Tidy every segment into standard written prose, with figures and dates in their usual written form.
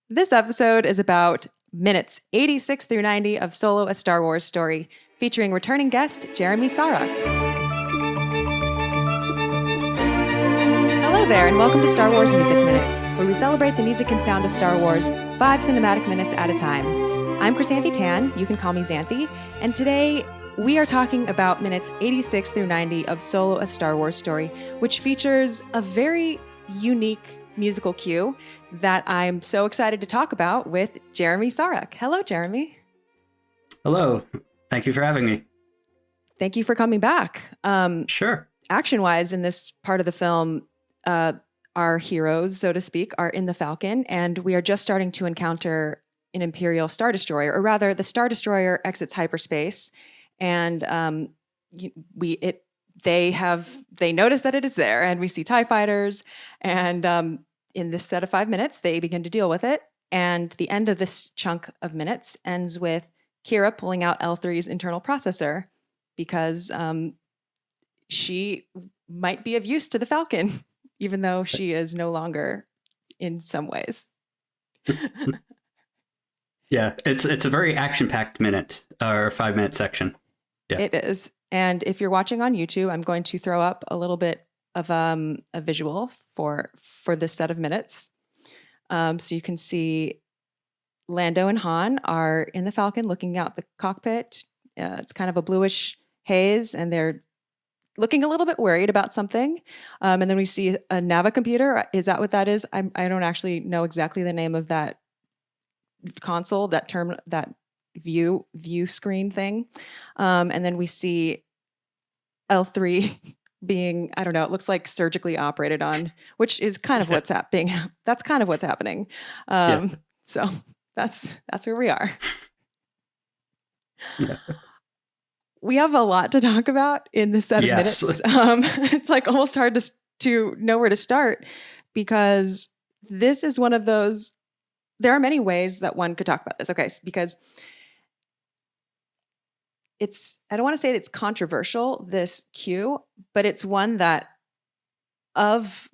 This episode is about minutes 86 through 90 of Solo, a Star Wars story, featuring returning guest Jeremy Sawruk. Hello there, and welcome to Star Wars Music Minute, where we celebrate the music and sound of Star Wars 5 cinematic minutes at a time. I'm Chrysanthi Tan, you can call me Xanthi, and today we are talking about minutes 86 through 90 of Solo, a Star Wars story, which features a very unique musical cue that I'm so excited to talk about with Jeremy Sawruk. Hello, Jeremy. Hello. Thank you for having me. Thank you for coming back. Sure. Action-wise, in this part of the film, our heroes, so to speak, are in the Falcon, and we are just starting to encounter an Imperial Star Destroyer, or rather, the Star Destroyer exits hyperspace, and they notice that it is there, and we see TIE fighters, and in this set of 5 minutes, they begin to deal with it. And the end of this chunk of minutes ends with Kira pulling out L3's internal processor because she might be of use to the Falcon, even though she is no longer in some ways. Yeah, it's a very action-packed minute, or 5-minute section. Yeah. It is. And if you're watching on YouTube, I'm going to throw up a little bit of a visual for this set of minutes. So you can see Lando and Han are in the Falcon looking out the cockpit. It's kind of a bluish haze, and they're looking a little bit worried about something. And then we see a Nava computer. Is that what that is? I don't actually know exactly the name of that console, that term, that view screen thing. And then we see L3 being, I don't know, it looks like surgically operated on, which is kind of what's happening. That's kind of what's happening. So that's where we are. Yeah. We have a lot to talk about in this set of minutes. It's like almost hard to know where to start, because this is one of those, there are many ways that one could talk about this. Okay, because I don't want to say that it's controversial, this cue, but it's one that of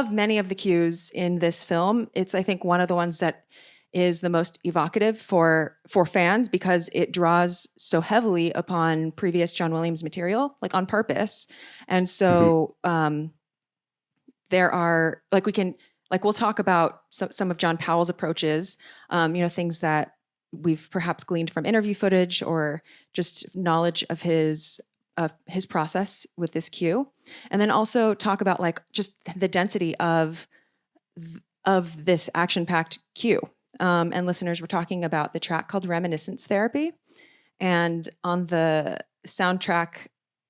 many of the cues in this film, it's, I think, one of the ones that is the most evocative for fans, because it draws so heavily upon previous John Williams material, like on purpose. And so there are, we'll talk about some of John Powell's approaches, things that we've perhaps gleaned from interview footage or just knowledge of his process with this cue. And then also talk about just the density of this action-packed cue. And listeners, we're talking about the track called Reminiscence Therapy. And on the soundtrack,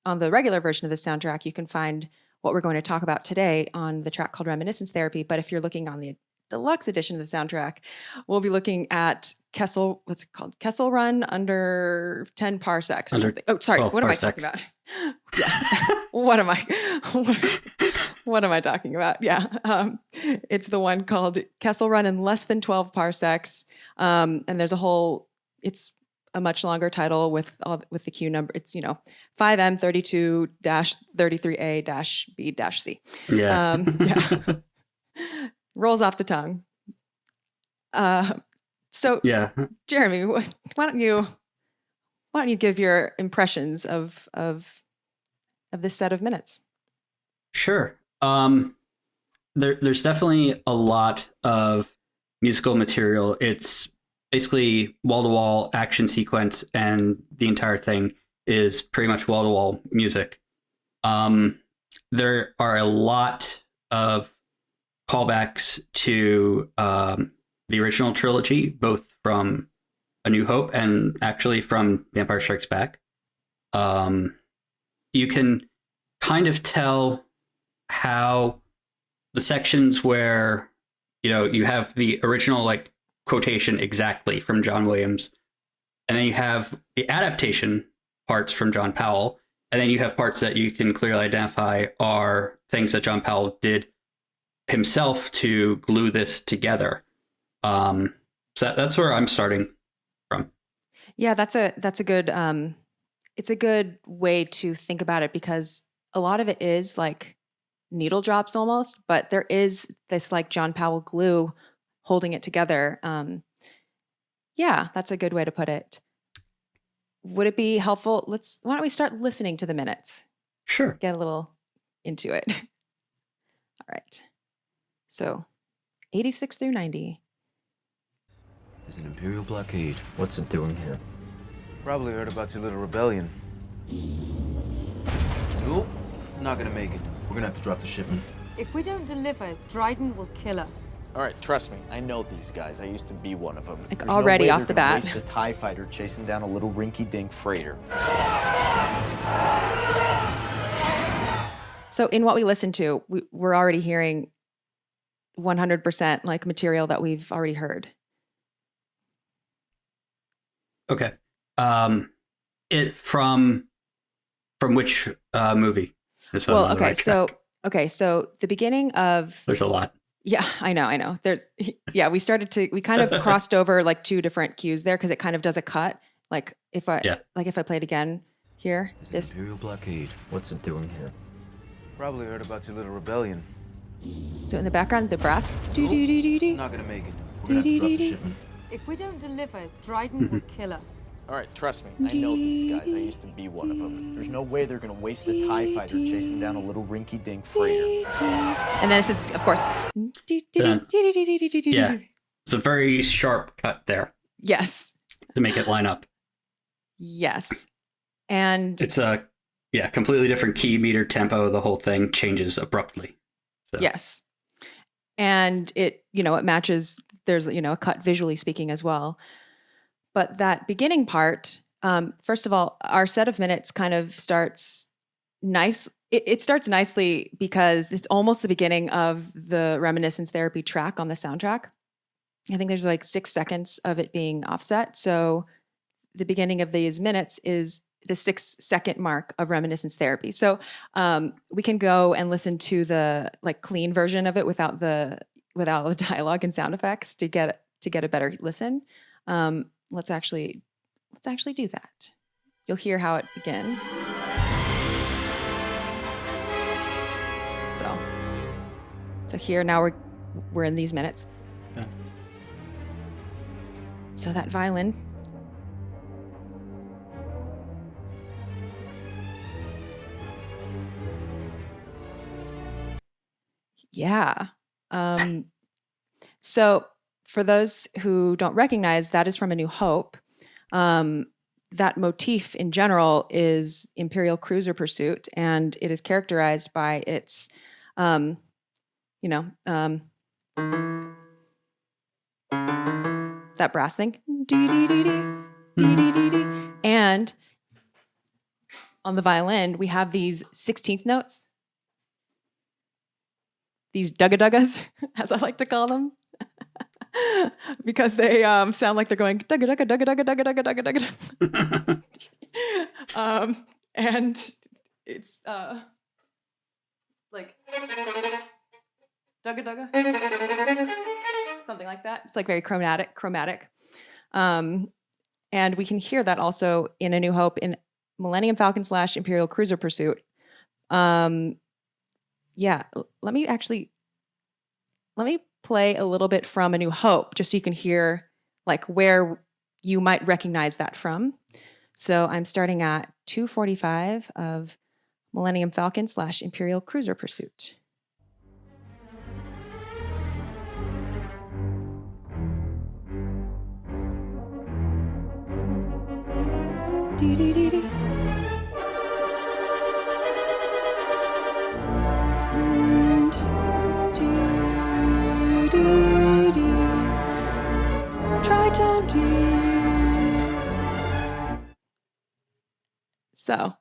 on the regular version of the soundtrack, you can find what we're going to talk about today on the track called Reminiscence Therapy. But if you're looking on the deluxe edition of the soundtrack, we'll be looking at Kessel Run under 10 parsecs or something. Oh, sorry. What am I talking about? Yeah. What am I talking about? Yeah. It's the one called Kessel Run in less than 12 parsecs. And there's it's a much longer title with the cue number. It's, 5M32-33A-B-C. Yeah. Yeah. Rolls off the tongue. So yeah, Jeremy, why don't you give your impressions of this set of minutes? Sure. There's definitely a lot of musical material. It's basically wall-to-wall action sequence, and the entire thing is pretty much wall-to-wall music. There are a lot of callbacks to the original trilogy, both from A New Hope and actually from The Empire Strikes Back. You can kind of tell how the sections where, you have the original quotation exactly from John Williams, and then you have the adaptation parts from John Powell, and then you have parts that you can clearly identify are things that John Powell did himself to glue this together. So that's where I'm starting from. Yeah, that's a good it's a good way to think about it, because a lot of it is like needle drops almost, but there is this John Powell glue holding it together. Yeah, that's a good way to put it. Would it be helpful? Why don't we start listening to the minutes? Sure. Get a little into it. All right. So 86 through 90. There's an Imperial blockade. What's it doing here? Probably heard about your little rebellion. Nope. Not gonna make it. We're gonna have to drop the shipment. If we don't deliver, Dryden will kill us. All right, trust me. I know these guys. I used to be one of them. Like There's already no way off the they're gonna bat. waste a TIE fighter chasing down a little rinky-dink freighter. So in what we listened to, we're already hearing 100% like material that we've already heard. Okay. It from which movie? Just so I'm Well, on the right track. So the beginning of There's a lot. Yeah, I know. We kind of crossed over like two different cues there because it kind of does a cut. Like if I play it again here, There's an Imperial blockade. What's it doing here? Probably heard about your little rebellion. So in the background, the brass. Not gonna make it. We're gonna have to drop the shipment. If we don't deliver, Dryden will kill us. All right, trust me. I know these guys. I used to be one of them. There's no way they're going to waste a TIE fighter chasing down a little rinky-dink freighter. And then this is, of course. Yeah. It's a very sharp cut there Yes. to make it line up. Yes. And It's a completely different key, meter, tempo. The whole thing changes abruptly. So. yes. And it matches, there's, a cut visually speaking as well. But that beginning part, first of all, our set of minutes kind of starts nice. It starts nicely because it's almost the beginning of the Reminiscence Therapy track on the soundtrack. I think there's like 6 seconds of it being offset. So the beginning of these minutes is the 6-second mark of Reminiscence Therapy. So we can go and listen to the like clean version of it without the dialogue and sound effects to get a better listen. Let's actually do that. You'll hear how it begins. So here now we're in these minutes. Yeah. So that violin. Yeah. So for those who don't recognize, that is from A New Hope. That motif in general is Imperial Cruiser Pursuit, and it is characterized by its, that brass thing. And on the violin, we have these 16th notes. These dugga-duggas, as I like to call them. Because they sound like they're going dugga dugga dugga dugga dugga dugga dugga dugga. And it's like dugga dugga, something like that. It's like very chromatic. And we can hear that also in A New Hope in Millennium Falcon / Imperial Cruiser Pursuit. Yeah, let me play a little bit from A New Hope, just so you can hear like where you might recognize that from. So I'm starting at 2:45 of Millennium Falcon / Imperial Cruiser Pursuit. Dee-dee-dee-dee. Tritone D. So.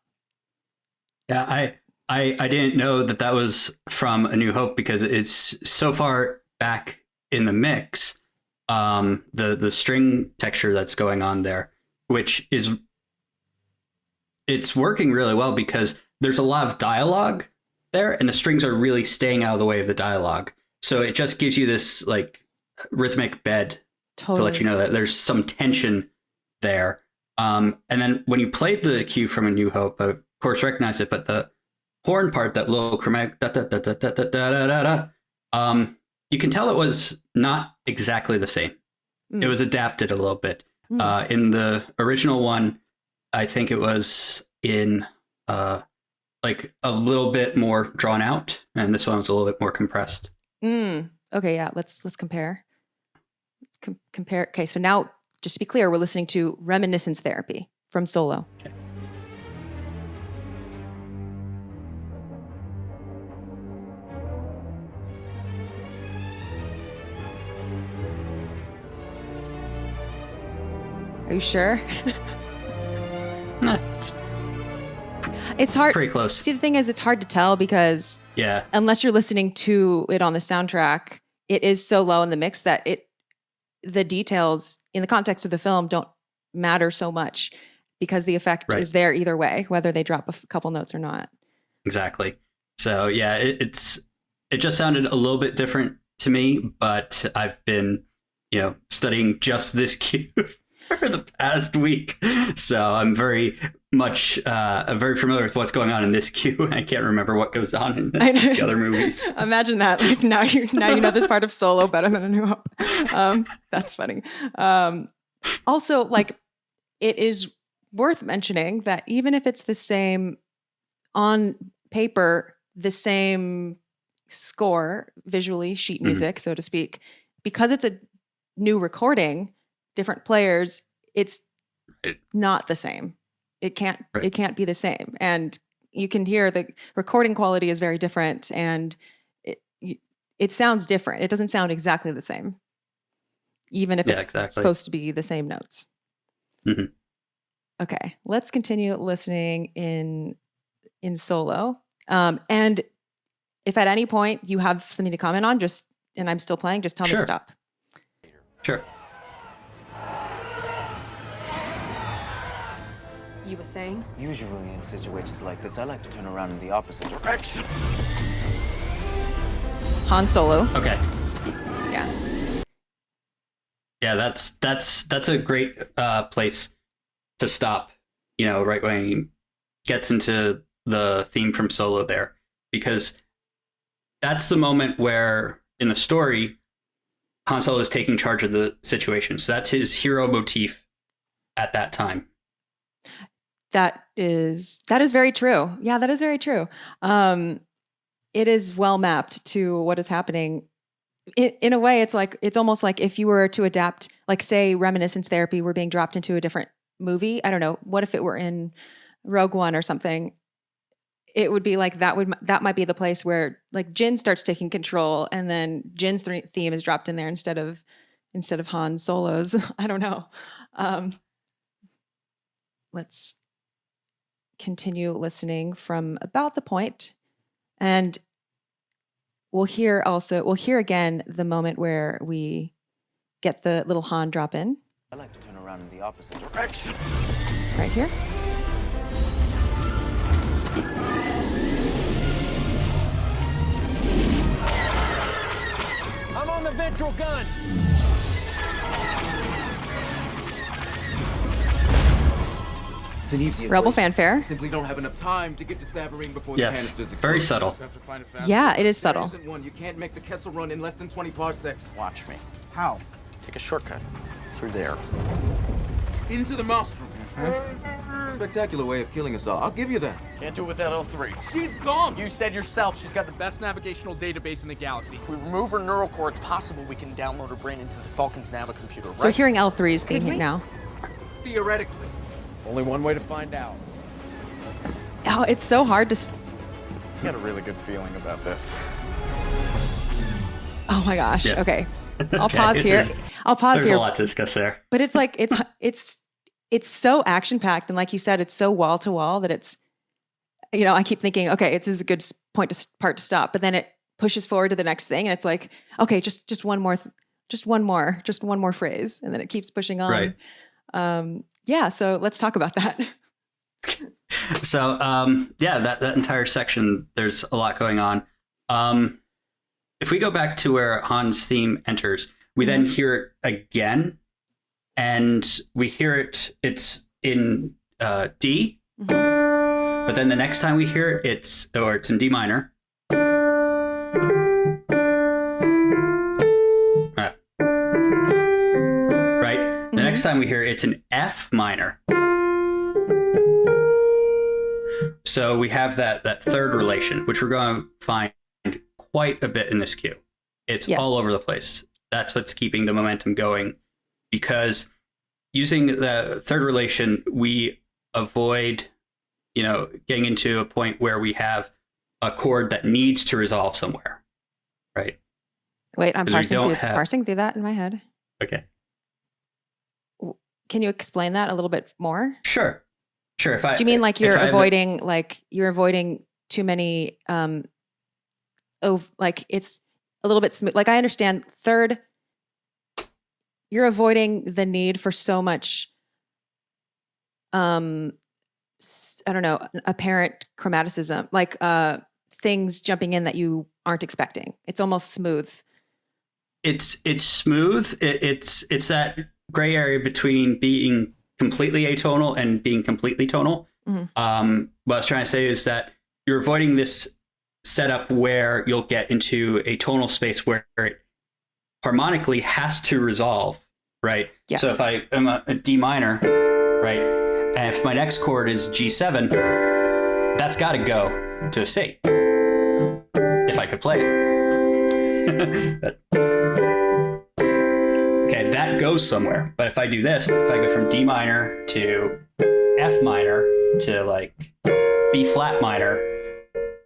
Yeah, I didn't know that was from A New Hope because it's so far back in the mix. The string texture that's going on there, which is it's working really well because there's a lot of dialogue there, and the strings are really staying out of the way of the dialogue. So it just gives you this like rhythmic bed to let you know that there's some tension there. And then when you played the cue from A New Hope, I, of course, recognize it, but the horn part, that little chromatic, you can tell it was not exactly the same. It was adapted a little bit. In the original one, I think it was in like a little bit more drawn out, and this one was a little bit more compressed. Okay, yeah, let's compare. Compare. Okay, so now, just to be clear, we're listening to Reminiscence Therapy from Solo. Okay. Are you sure? It's It's hard. pretty close. See, the thing is, it's hard to tell because Yeah. unless you're listening to it on the soundtrack, it is so low in the mix that the details in the context of the film don't matter so much because the effect Right. is there either way, whether they drop a couple notes or not. Exactly. So yeah, it just sounded a little bit different to me, but I've been, studying just this cue for the past week. So I'm very much very familiar with what's going on in this cue. I can't remember what goes on in the other movies. Imagine that. Like now you know this part of Solo better than A New Hope. That's funny. Also, like, it is worth mentioning that even if it's the same on paper, the same score visually, sheet music, so to speak, because it's a new recording, different players, it's not the same. It can't be the same. And you can hear the recording quality is very different, and it sounds different. It doesn't sound exactly the same, even if it's supposed to be the same notes. Mm-hmm. Okay, let's continue listening in Solo. And if at any point you have something to comment on, and I'm still playing, just tell me to stop. Sure. You were saying? Usually in situations like this, I like to turn around in the opposite direction. Han Solo. Okay. Yeah. Yeah, that's a great place to stop, right when he gets into the theme from Solo there, because that's the moment where in the story Han Solo is taking charge of the situation. So that's his hero motif at that time. That is very true. Yeah, that is very true. It is well mapped to what is happening. In a way, it's almost like if you were to adapt, like say Reminiscence Therapy were being dropped into a different movie. I don't know. What if it were in Rogue One or something? It would be like that might be the place where like Jin starts taking control, and then Jin's theme is dropped in there instead of Han Solo's. I don't know. Let's continue listening from about the point, and we'll hear again the moment where we get the little Han drop in. I like to turn around in the opposite direction. Right here. I'm on the ventral gun. It's an easy Rebel equation. fanfare. Simply don't have enough time to get to Savaring before Yes, the canisters explode. very subtle. Yeah, it is There subtle. isn't one. You can't make the Kessel Run in less than 20 parsecs. Watch me. How? Take a shortcut through there. Into the maelstrom. Spectacular way of killing us all. I'll give you that. Can't do it without L3. She's gone. You said yourself she's got the best navigational database in the galaxy. If we remove her neural core, it's possible we can download her brain into the Falcon's Navi computer, right? So we're hearing L3's theme now. Theoretically. Only one way to find out. Oh, it's so hard to. I got a really good feeling about this. Oh my gosh. Yeah. Okay. I'll Okay, pause here. There's a lot to discuss there. But it's like it's so action packed, and like you said, it's so wall to wall that it's. I keep thinking, okay, this is a good part to stop, but then it pushes forward to the next thing, and it's like, okay, just one more phrase, and then it keeps pushing on. Right. Yeah. So let's talk about that. So that entire section, there's a lot going on. If we go back to where Han's theme enters, we then hear it again, and we hear it's in D, but then the next time we hear it, it's in D minor. next time we hear it's an F minor. So we have that third relation, which we're going to find quite a bit in this cue. It's all over the place. That's what's keeping the momentum going, because using the third relation, we avoid, getting into a point where we have a chord that needs to resolve somewhere, right? Wait, I'm parsing through that in my head. Okay. Can you explain that a little bit more? Sure. Do you mean like you're avoiding too many like it's a little bit smooth? Like I understand third, you're avoiding the need for so much I don't know, apparent chromaticism, like things jumping in that you aren't expecting. It's almost smooth. It's smooth. It's that gray area between being completely atonal and being completely tonal. What I was trying to say is that you're avoiding this setup where you'll get into a tonal space where it harmonically has to resolve, right? Yeah. So if I am a D minor, right, and if my next chord is G7, that's got to go to a C. If I could play it. Okay, that goes somewhere. But if I do this, if I go from D minor to F minor to like B flat minor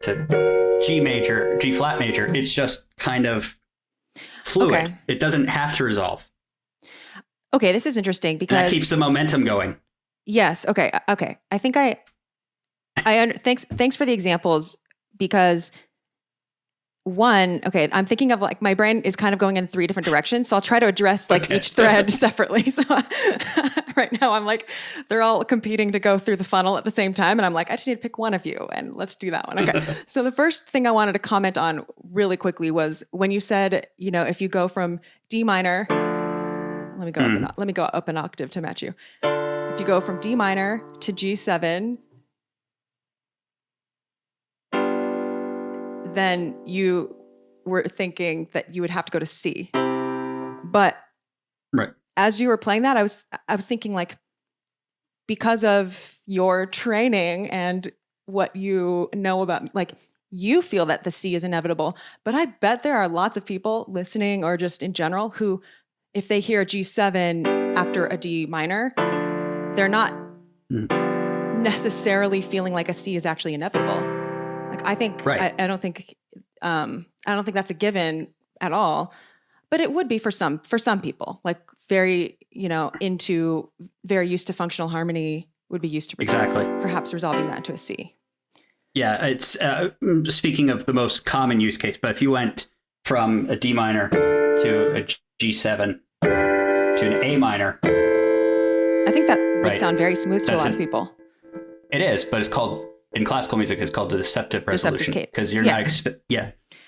to G major, G flat major, it's just kind of fluid. Okay. It doesn't have to resolve. Okay, this is interesting because that keeps the momentum going. Yes. Okay. I think thanks for the examples, because I'm thinking of like my brain is kind of going in 3 different directions. So I'll try to address like each thread separately. So right now I'm like, they're all competing to go through the funnel at the same time. And I'm like, I just need to pick one of you and let's do that one. Okay. So the first thing I wanted to comment on really quickly was when you said, if you go from D minor, let me go up an octave to match you. If you go from D minor to G7, then you were thinking that you would have to go to C. But right. As you were playing that, I was thinking like, because of your training and what you know about, like you feel that the C is inevitable, but I bet there are lots of people listening or just in general who, if they hear G7 after a D minor, they're not necessarily feeling like a C is actually inevitable. Like I think I don't think that's a given at all, but it would be for some people, like very very used to functional harmony would be used to perhaps resolving that into a C. Yeah, it's speaking of the most common use case, but if you went from a D minor to a G7 to an A minor, I think that would sound very smooth to a lot of people. It is, but it's called, in classical music, it's called the deceptive resolution, because you're not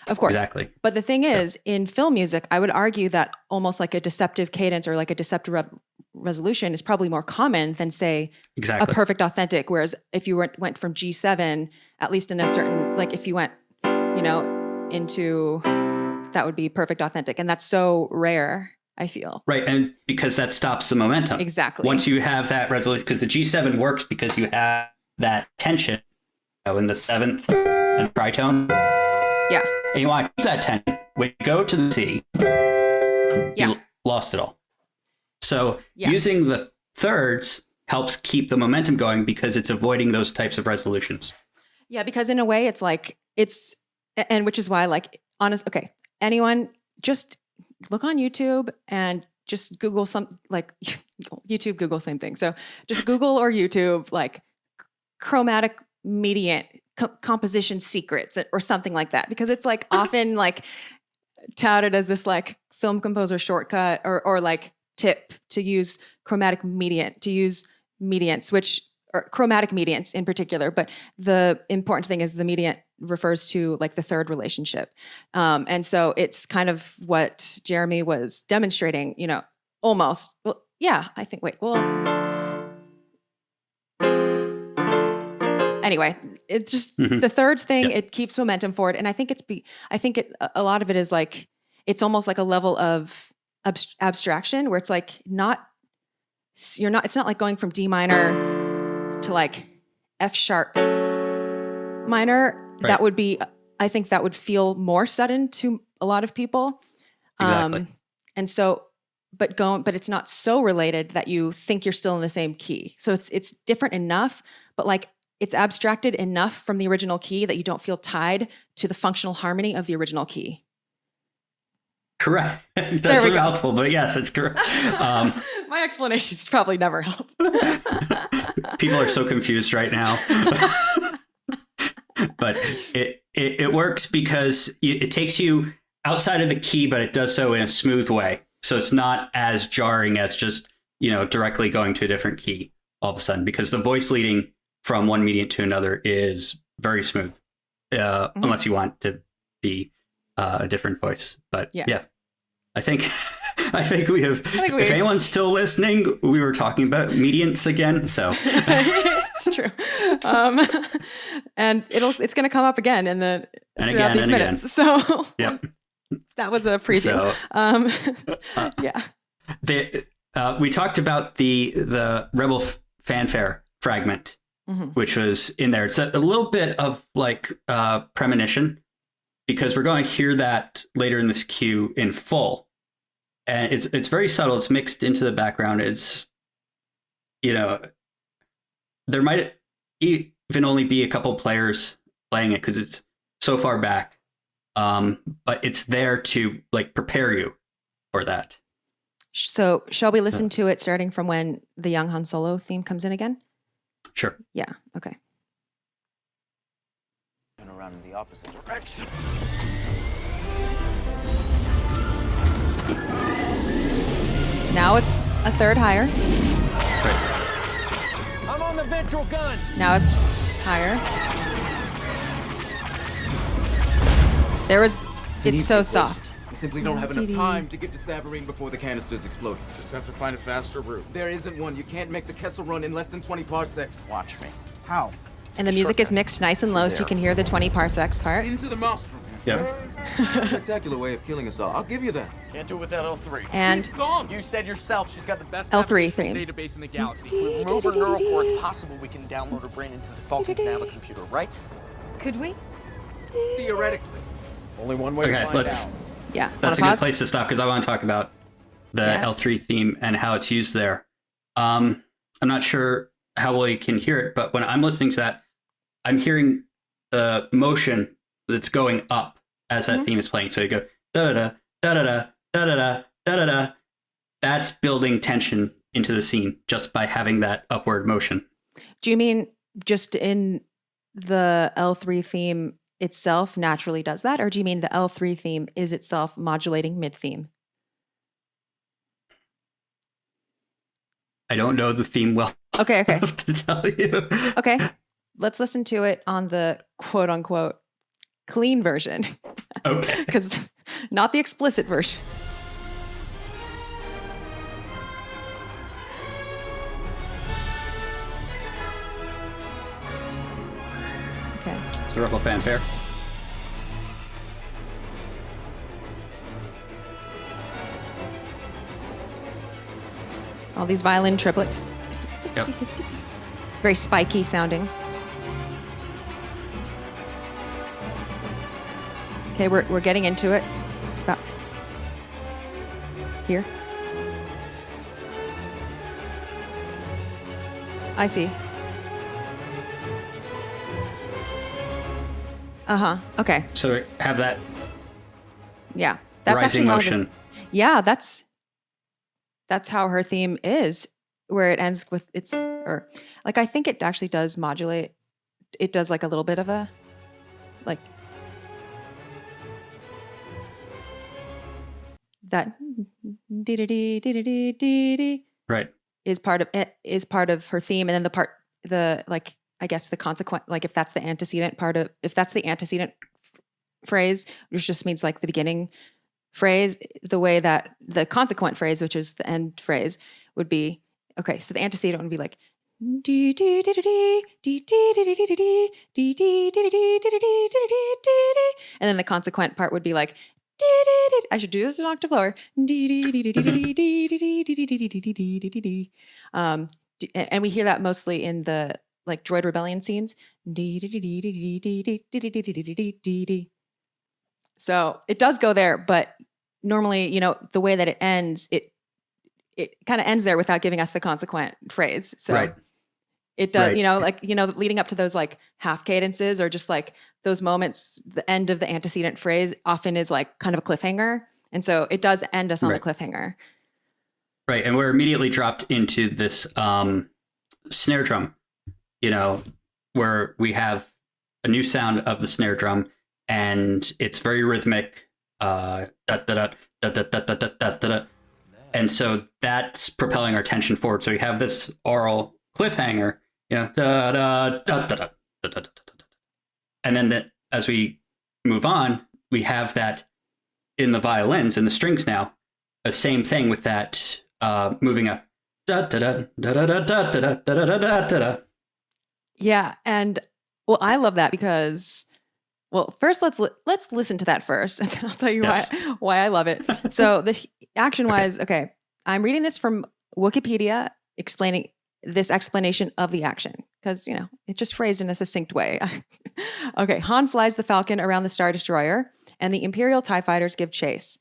of course. Exactly. But the thing is, in film music, I would argue that almost like a deceptive cadence or like a deceptive resolution is probably more common than, say, a perfect authentic. Whereas if you went from G7, at least in a certain, like if you went, into, that would be perfect authentic. And that's so rare, I feel. Right. And because that stops the momentum. Exactly. Once you have that resolution, because the G7 works because you have that tension in the 7th and tritone. Yeah. And you want to keep that tension. When you go to the C, you lost it all. So using the thirds helps keep the momentum going because it's avoiding those types of resolutions. Yeah, because in a way and which is why, like, anyone just look on YouTube and just Google YouTube, Google, same thing. So just Google or YouTube, like chromatic mediant composition secrets or something like that, because it's like often like touted as this like film composer shortcut or like tip to use chromatic mediant, to use mediants, or chromatic mediants in particular. But the important thing is the mediant refers to like the third relationship. And so it's kind of what Jeremy was demonstrating, almost. Well, yeah, I think, anyway, it's just the thirds thing. It keeps momentum forward. And I think a lot of it is like, it's almost like a level of abstraction where it's like not it's not like going from D minor to like F sharp minor. Right. That would be, I think that would feel more sudden to a lot of people. Exactly. And so, but it's not so related that you think you're still in the same key. So it's different enough, but like it's abstracted enough from the original key that you don't feel tied to the functional harmony of the original key. Correct. That's a mouthful, but yes, it's correct. My explanations probably never help. People are so confused right now. But it works because it takes you outside of the key, but it does so in a smooth way. So it's not as jarring as just, directly going to a different key all of a sudden, because the voice leading from one mediant to another is very smooth, unless you want to be a different voice. But yeah, I think we have. If anyone's still listening, we were talking about mediants again. So it's true, and it's going to come up again throughout these minutes. So yep. That was a preview. So, yeah. We talked about the Rebel Fanfare fragment, which was in there. It's a little bit of like premonition, because we're going to hear that later in this cue in full, and it's very subtle. It's mixed into the background. It's, there might even only be a couple players playing it because it's so far back. But it's there to like prepare you for that. So shall we listen to it starting from when the young Han Solo theme comes in again? Sure. Yeah. Okay. And around in the opposite direction. Now it's a third higher. Right. I'm on the ventral gun. Now it's higher. It's so soft. We simply don't have enough time to get to Savarine before the canisters explode. Just have to find a faster route. There isn't one. You can't make the Kessel Run in less than 20 parsecs. Watch me. How? And the music is mixed nice and low so you can hear the 20 parsecs part. Into the maelstrom. Yep. Spectacular way of killing us all. I'll give you that. Can't do it without L3. And He's gone. You said yourself she's got the best L3 navigational theme. database in the galaxy. remove her neural core. It's possible we can download her brain into the Falcon's navicomputer, right? Could we? Theoretically. Only one way Okay, to find let's. out. Yeah. That's a Wanna good pause? place to stop, because I want to talk about the L3 theme and how it's used there. I'm not sure how well you can hear it, but when I'm listening to that, I'm hearing the motion that's going up as that theme is playing. So you go da da da da da da da da da da. That's building tension into the scene just by having that upward motion. Do you mean just in the L3 theme itself naturally does that? Or do you mean the L3 theme is itself modulating mid-theme? I don't know the theme well Okay. enough to tell you. Okay. Let's listen to it on the quote unquote clean version. Okay. Because not the explicit version. Okay. It's a Rebel Fanfare. All these violin triplets. Yep. Very spiky sounding. Okay, we're getting into it. It's about here. I see. Okay. So have that Yeah. That's rising actually how motion. yeah, that's how her theme is, where it ends with I think it actually does modulate. It does like a little bit of a like that Right. is part of her theme, and then I guess the consequent, like if that's the antecedent phrase, which just means like the beginning phrase, the way that the consequent phrase, which is the end phrase, would be okay. So the antecedent would be like, and then the consequent part would be like, I should do this an octave lower. And we hear that mostly in the like droid rebellion scenes. So it does go there, but normally, you know, the way that it ends, it kind of ends there without giving us the consequent phrase. So Right. it does, Right. you know, like, you know, leading up to those like half cadences or just like those moments, the end of the antecedent phrase often is like kind of a cliffhanger. And so it does end us on the cliffhanger. Right. And we're immediately dropped into this snare drum, you know, where we have a new sound of the snare drum and it's very rhythmic. And so that's propelling our tension forward. So we have this oral cliffhanger, you know, and then as we move on, we have that in the violins and the strings now, the same thing with that moving up. Yeah, and well, I love that because, well, first let's listen to that first, and then I'll tell you why I love it. So the action-wise, okay, I'm reading this from Wikipedia, explaining this explanation of the action because you know it's just phrased in a succinct way. Okay, Han flies the Falcon around the Star Destroyer, and the Imperial TIE fighters give chase.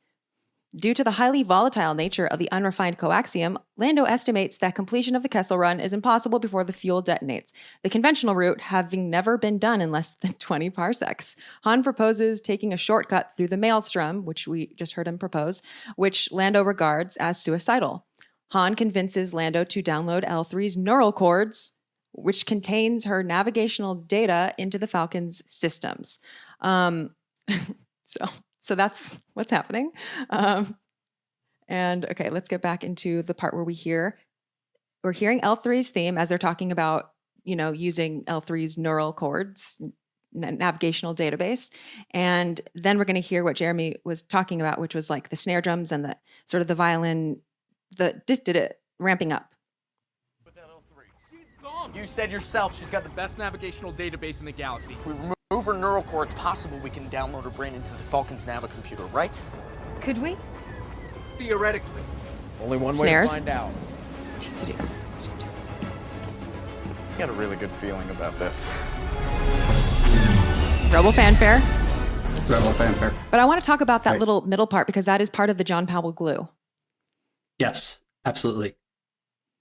Due to the highly volatile nature of the unrefined coaxium, Lando estimates that completion of the Kessel Run is impossible before the fuel detonates, the conventional route having never been done in less than 20 parsecs. Han proposes taking a shortcut through the Maelstrom, which we just heard him propose, which Lando regards as suicidal. Han convinces Lando to download L3's neural cords, which contains her navigational data into the Falcon's systems. So that's what's happening. And okay, let's get back into the part where we're hearing L3's theme as they're talking about, you know, using L3's neural cords, navigational database. And then we're going to hear what Jeremy was talking about, which was like the snare drums and the sort of the violin, the ramping up. With that L3. She's gone. You said yourself she's got the best navigational database in the galaxy. If we remove her neural core, it's possible we can download her brain into the Falcon's Navicomputer, right? Could we? Theoretically. Only one Snares. way to find out. Got a really good feeling about this. Rebel fanfare. Rebel fanfare. But I want to talk about that Right. little middle part because that is part of the John Powell glue. Yes, absolutely.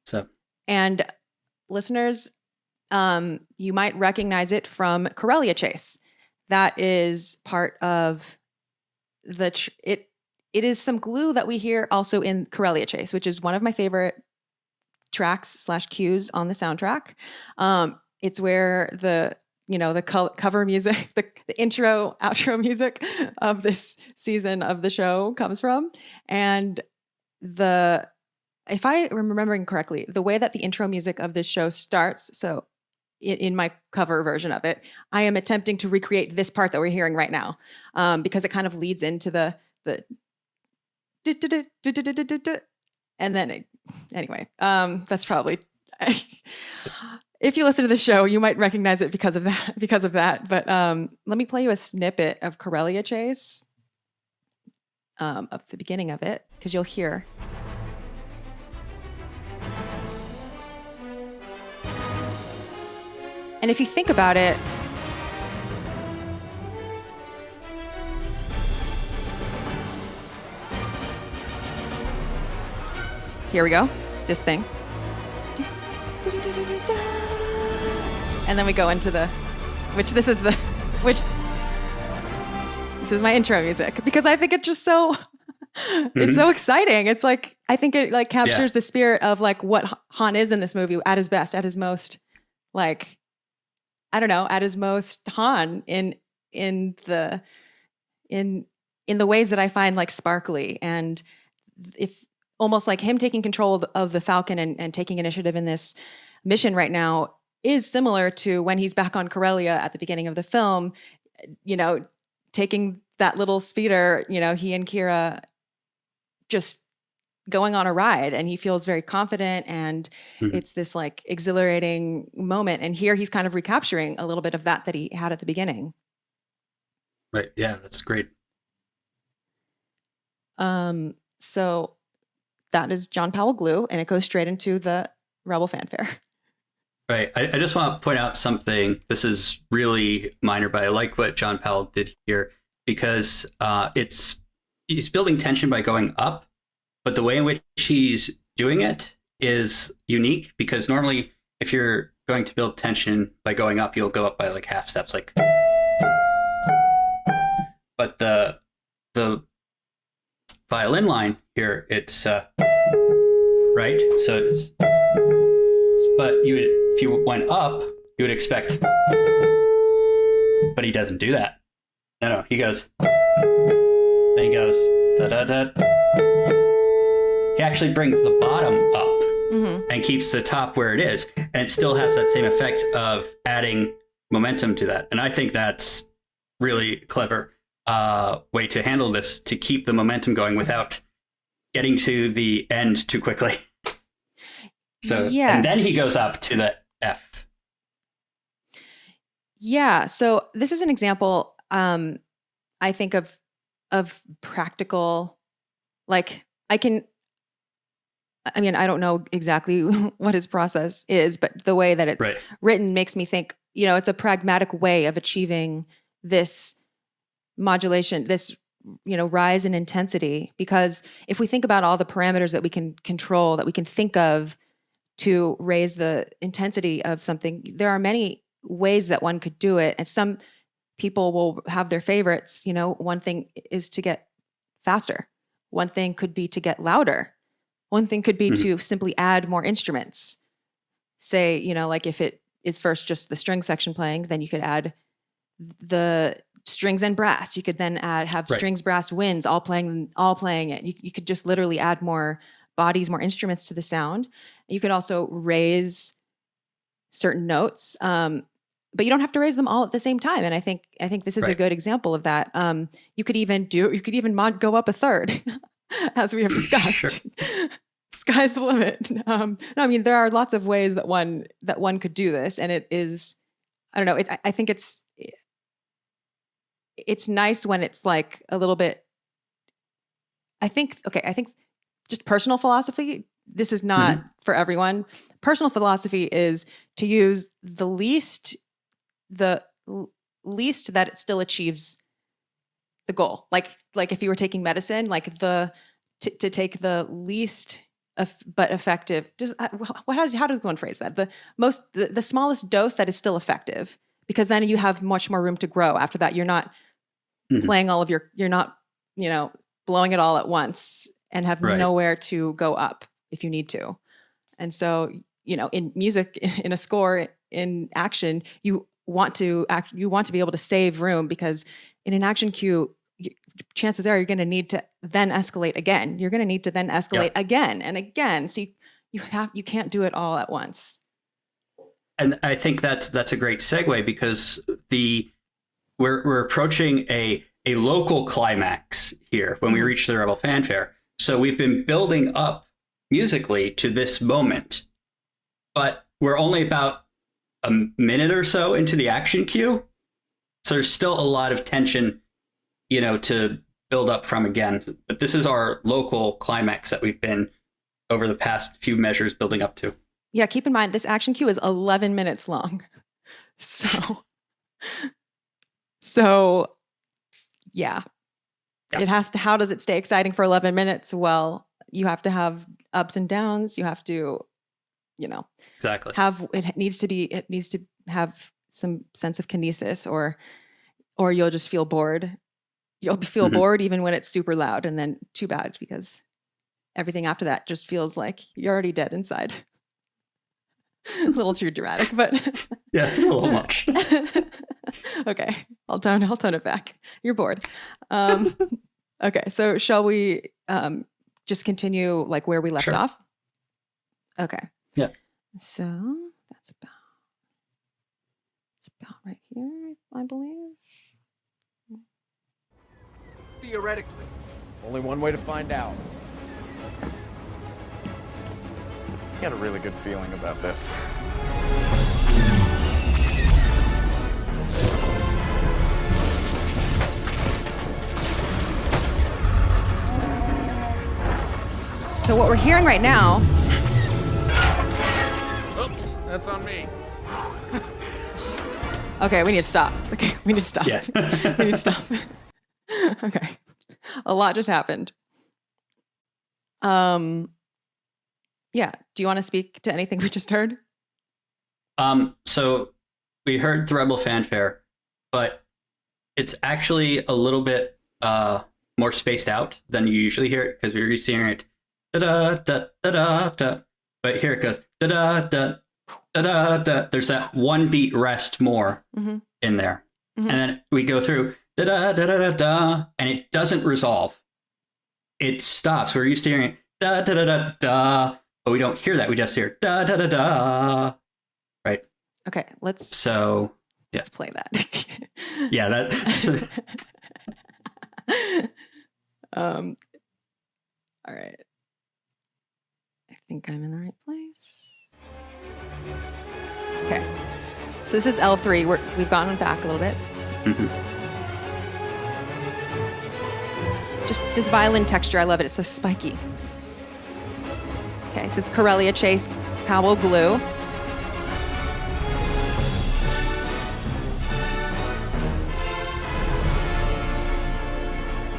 So, And listeners, you might recognize it from Corellia Chase. That is part of it is some glue that we hear also in Corellia Chase, which is one of my favorite tracks / cues on the soundtrack. It's where the cover music, the intro, outro music of this season of the show comes from. And if I am remembering correctly, the way that the intro music of this show starts, so in my cover version of it, I am attempting to recreate this part that we're hearing right now, because it kind of leads into the and then anyway, that's probably if you listen to the show, you might recognize it because of that. But let me play you a snippet of Corellia Chase up the beginning of it, because you'll hear. And if you think about it, here we go, this thing. And then we go into this is my intro music, because I think it's just so, it's so exciting. It's like, I think it like captures the spirit of like what Han is in this movie at his best, at his most, like, I don't know, at his most Han in the ways that I find like sparkly, and if almost like him taking control of the Falcon and taking initiative in this mission right now is similar to when he's back on Corellia at the beginning of the film, you know, taking that little speeder, you know, he and Kira just going on a ride, and he feels very confident, and it's this like exhilarating moment. And here he's kind of recapturing a little bit of that he had at the beginning. right. Yeah, that's great. So that is John Powell glue, and it goes straight into the Rebel fanfare. Right. I just want to point out something. This is really minor, but I like what John Powell did here because he's building tension by going up, but the way in which he's doing it is unique because normally if you're going to build tension by going up, you'll go up by like half steps, like. But the violin line here, it's right. So it's. But if you went up, you would expect, but he doesn't do that. No, he goes, then he goes, da da da. He actually brings the bottom up and keeps the top where it is, and it still has that same effect of adding momentum to that. And I think that's really clever way to handle this, to keep the momentum going without getting to the end too quickly. So, yes. And then he goes up to the F. Yeah. So this is an example, I think of practical, like I don't know exactly what his process is, but the way that it's written makes me think, it's a pragmatic way of achieving this modulation, this, rise in intensity. Because if we think about all the parameters that we can control, that we can think of to raise the intensity of something, there are many ways that one could do it. And some people will have their favorites. One thing is to get faster. One thing could be to get louder. One thing could be to simply add more instruments. Say, like if it is first just the string section playing, then you could add the strings and brass. You could then have strings, brass, winds all playing it. You could just literally add more bodies, more instruments to the sound. You could also raise certain notes, but you don't have to raise them all at the same time. And I think this is a good example of that. You could even go up a third, as we have discussed. Sky's the limit. There are lots of ways that one could do this, and it is, I don't know. I think it's nice when it's like a little bit. I think just personal philosophy. This is not for everyone. Personal philosophy is to use the least that it still achieves the goal. Like if you were taking medicine, like to take the least but effective. How does one phrase that? The smallest dose that is still effective, because then you have much more room to grow. After that, you're not playing you're not blowing it all at once and have nowhere to go up if you need to. And so, in music, in a score, in action, you want to be able to save room, because in an action cue, chances are you're going to need to then escalate again. You're going to need to then escalate again and again. So you can't do it all at once. And I think that's a great segue, because we're approaching a local climax here when we reach the Rebel fanfare. So we've been building up musically to this moment, but we're only about a minute or so into the action cue. So there's still a lot of tension, to build up from again. But this is our local climax that we've been over the past few measures building up to. Yeah, keep in mind, this action cue is 11 minutes long. So yeah. It has to, how does it stay exciting for 11 minutes? Well, you have to have ups and downs. You have to, exactly it needs to have some sense of kinesis, or you'll just feel bored. You'll feel bored even when it's super loud, and then too bad, because everything after that just feels like you're already dead inside. A little too dramatic, but yeah, it's a little much. Okay, I'll tone it back. You're bored. Okay, so shall we just continue like where we left off? Okay. Yeah. So it's about right here, I believe. Theoretically. Only one way to find out. I got a really good feeling about this. So what we're hearing right now, Oops, that's on me. okay, we need to stop. Okay, we need to stop. Yeah. We need to stop. Okay. A lot just happened. Yeah. Do you want to speak to anything we just heard? So we heard the Rebel Fanfare, but it's actually a little bit more spaced out than you usually hear it, because you're used to hearing it da da da da da da. But here it goes da da da da da da. There's that one beat rest more in there, and then we go through da da da da da da, and it doesn't resolve. It stops. We're used to hearing it da da da da da, but we don't hear that. We just hear da da da da. Right. Okay. Let's So let's play that. yeah, that. All right. I think I'm in the right place. Okay. So this is L3. We've gone back a little bit. Just this violin texture, I love it. It's so spiky. Okay, this is Corellia Chase, Powell glue.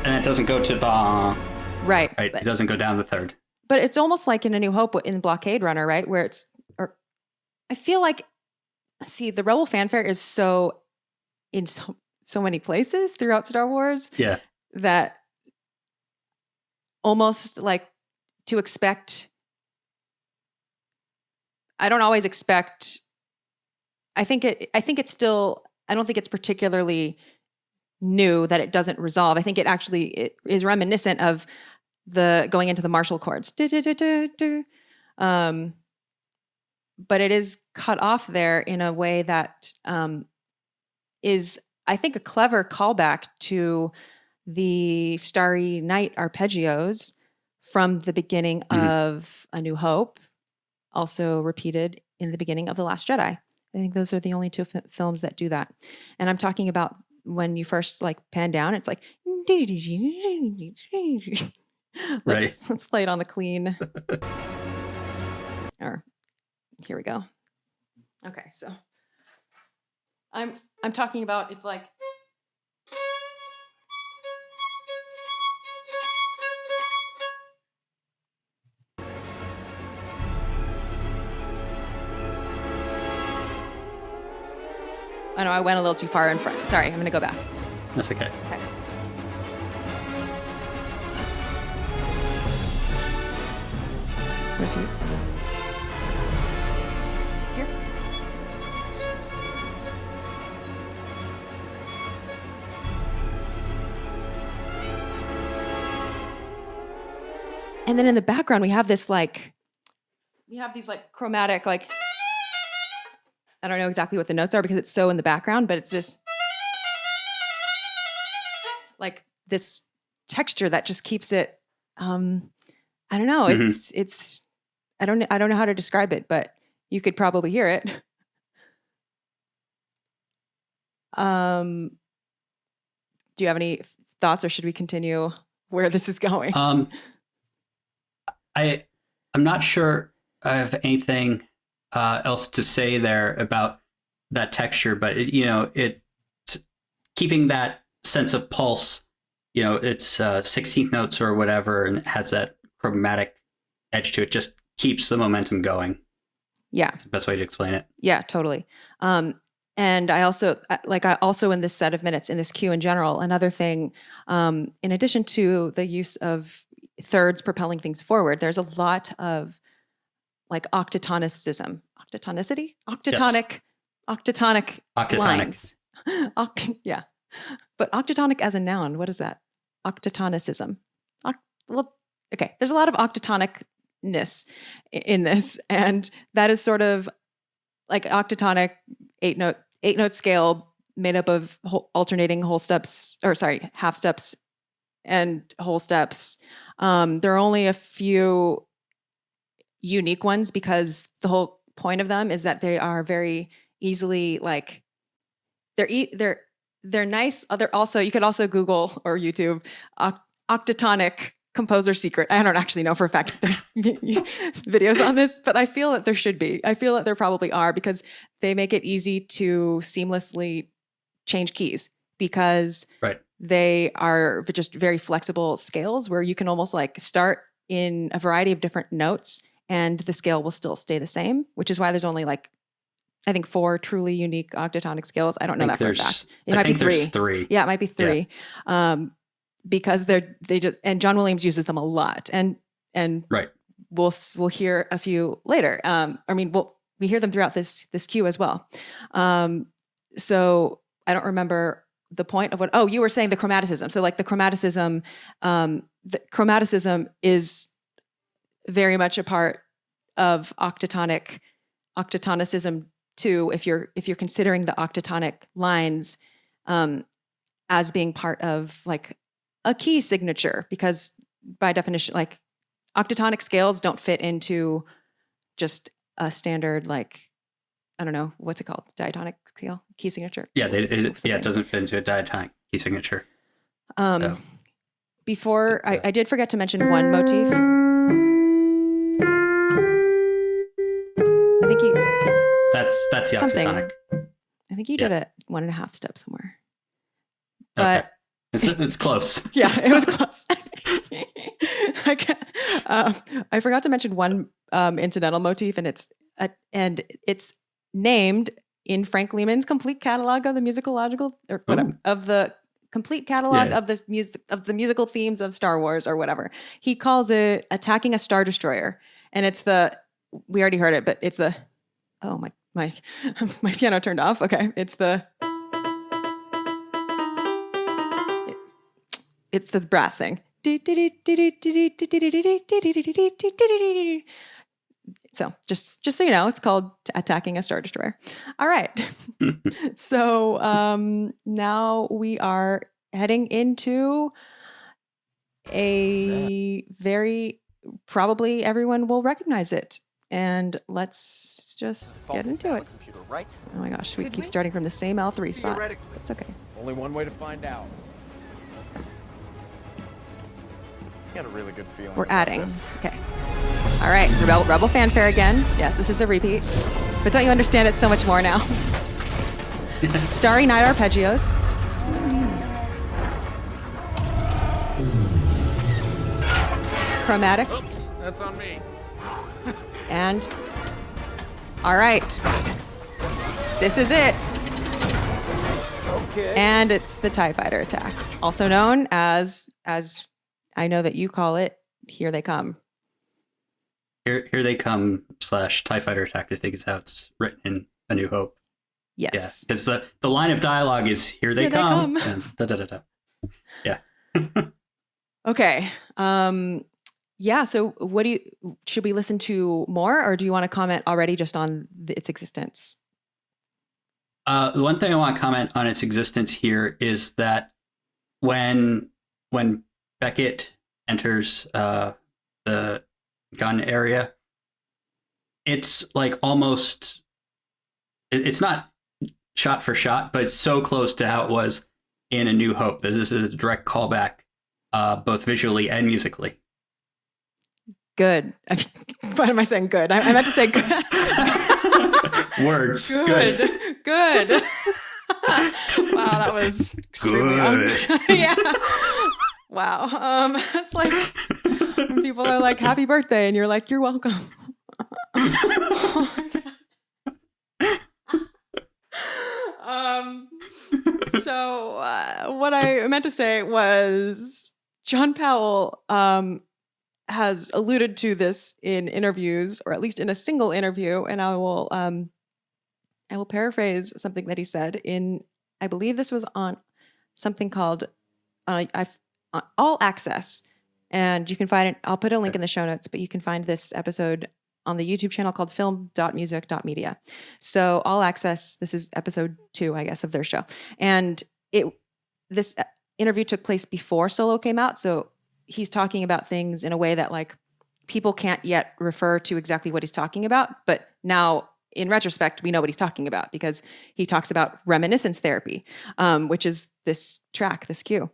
And it doesn't go to ba. Right. Right. It doesn't go down the third. But it's almost like in A New Hope in Blockade Runner, right? Where it's, or I feel like, see, the Rebel Fanfare is so in so many places throughout Star Wars. Yeah. That almost like to expect, I don't always expect, I think it's still, I don't think it's particularly new that it doesn't resolve. I think it is reminiscent of the going into the Marshall chords. But it is cut off there in a way that is, I think, a clever callback to the Starry Night arpeggios from the beginning of A New Hope, also repeated in the beginning of The Last Jedi. I think those are the only two films that do that. And I'm talking about when you first like pan down, it's like, let's play it on the clean. Or here we go. Okay, so I'm talking about, it's like, I know I went a little too far in front. Sorry, I'm going to go back. That's okay. Okay. Repeat. Here. And then in the background, we have these like chromatic, like, I don't know exactly what the notes are because it's so in the background, but it's this, like this texture that just keeps it, I don't know. It's, I don't know how to describe it, but you could probably hear it. Do you have any thoughts, or should we continue where this is going? I'm not sure I have anything else to say there about that texture, but it's keeping that sense of pulse. It's 16th notes or whatever, and it has that chromatic edge to it. Just keeps the momentum going. Yeah, that's the best way to explain it. Yeah, totally. And I also in this set of minutes, in this cue in general, another thing, in addition to the use of thirds propelling things forward, there's a lot of like octatonicism, octatonicity, octatonic lines. Yeah, but octatonic as a noun, what is that? Octatonicism. Well, okay, there's a lot of octatonicness in this, and that is sort of like octatonic eight note scale made up of alternating half steps and whole steps. There are only a few unique ones because the whole point of them is that they are very easily like they're nice. They're also, you could also Google or YouTube octatonic composer secret. I don't actually know for a fact if there's videos on this, but I feel that there should be. I feel that there probably are because they make it easy to seamlessly change keys because Right. they are just very flexible scales where you can almost like start in a variety of different notes and the scale will still stay the same, which is why there's only like, I think 4 truly unique octatonic scales. I don't know that for a fact. It might be 3. There's 3. Yeah, it might be 3. Because they just, and John Williams uses them a lot, and Right. we'll hear a few later. We hear them throughout this cue as well. So I don't remember the point of what. Oh, you were saying the chromaticism. So like the chromaticism is very much a part of octatonicism too. If you're considering the octatonic lines as being part of like a key signature, because by definition, like octatonic scales don't fit into just a standard, like, I don't know, what's it called? Diatonic scale, key signature. Yeah, it doesn't fit into a diatonic key signature. Before, I did forget to mention one motif. I think That's the something. octatonic. I think you did a 1.5 step somewhere. Okay. But It's close. yeah, it was close. I forgot to mention one incidental motif, and it's named in Frank Lehman's complete catalog of the musicological or whatever of the complete catalog of the musical themes of Star Wars or whatever. He calls it "Attacking a Star Destroyer," and it's we already heard it, but it's the my piano turned off. Okay, it's the brass thing. So just so you know, it's called Attacking a Star Destroyer. All right. So now we are heading into a very, probably everyone will recognize it. And let's just get into it. Computer, right? Oh my gosh, we keep starting from the same L3 spot. Theoretically. It's okay. Only one way to find out. Got a really good feeling. We're about adding. this. Okay. All right. Rebel Fanfare again. Yes, this is a repeat. But don't you understand it so much more now? Starry Night Arpeggios. Chromatic. Oops, that's on me. And all right. This is it. Okay. And it's the TIE Fighter attack, also known as I know that you call it, Here They Come. Here they come / TIE Fighter attack. I think is how it's written in A New Hope. Yes. Yeah, because the line of dialogue is "Here they come." And da, da, da, da. Yeah. Okay. Yeah. So, should we listen to more, or do you want to comment already just on its existence? The one thing I want to comment on its existence here is that when Beckett enters the gun area, it's like almost, it's not shot for shot, but it's so close to how it was in A New Hope. This is a direct callback, both visually and musically. Good. What am I saying? Good. I meant to say good. Words. Good. Wow, that was extremely Good. yeah. Wow. It's like when people are like, "Happy birthday," and you're like, "You're welcome." So what I meant to say was John Powell has alluded to this in interviews, or at least in a single interview, and I will paraphrase something that he said in, I believe this was on something called All Access, and you can find it. I'll put a link in the show notes, but you can find this episode on the YouTube channel called film.music.media. So All Access, this is episode 2, I guess, of their show. And this interview took place before Solo came out. So he's talking about things in a way that like people can't yet refer to exactly what he's talking about. But now in retrospect, we know what he's talking about because he talks about Reminiscence Therapy, which is this track, this cue.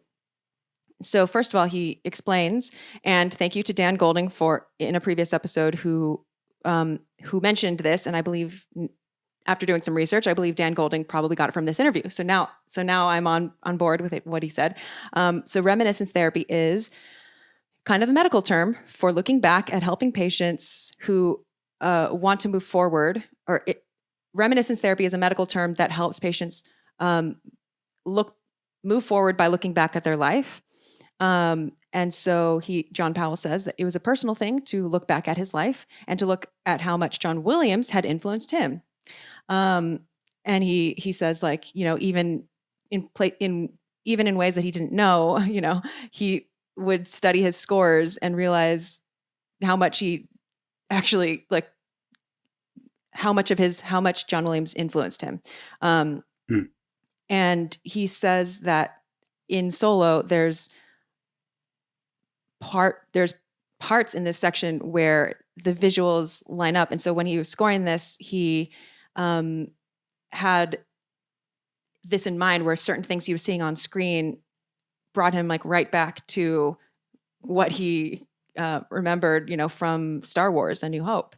So first of all, he explains, and thank you to Dan Golding for in a previous episode who mentioned this, and I believe after doing some research, I believe Dan Golding probably got it from this interview. So now I'm on board with what he said. So reminiscence therapy is kind of a medical term for looking back at helping patients who want to move forward. Reminiscence therapy is a medical term that helps patients move forward by looking back at their life. And so John Powell says that it was a personal thing to look back at his life and to look at how much John Williams had influenced him. And he says, like, you know, even in ways that he didn't know, you know, he would study his scores and realize how much he actually, like, how much John Williams influenced him. And he says that in solo, there's parts in this section where the visuals line up. And so when he was scoring this, he had this in mind where certain things he was seeing on screen brought him, like, right back to what he remembered, you know, from Star Wars: A New Hope.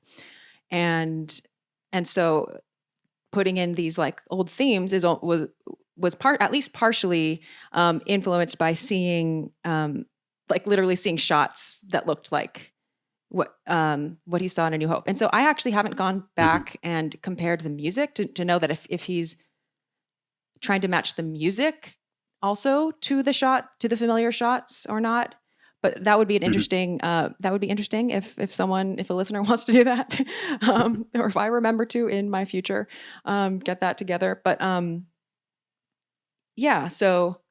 And so putting in these, like, old themes was at least partially influenced by seeing like literally seeing shots that looked like what he saw in A New Hope. And so I actually haven't gone back and compared the music to know that if he's trying to match the music also to the familiar shots or not. But that would be an interesting. That would be interesting if a listener wants to do that, or if I remember to in my future, get that together. But yeah. So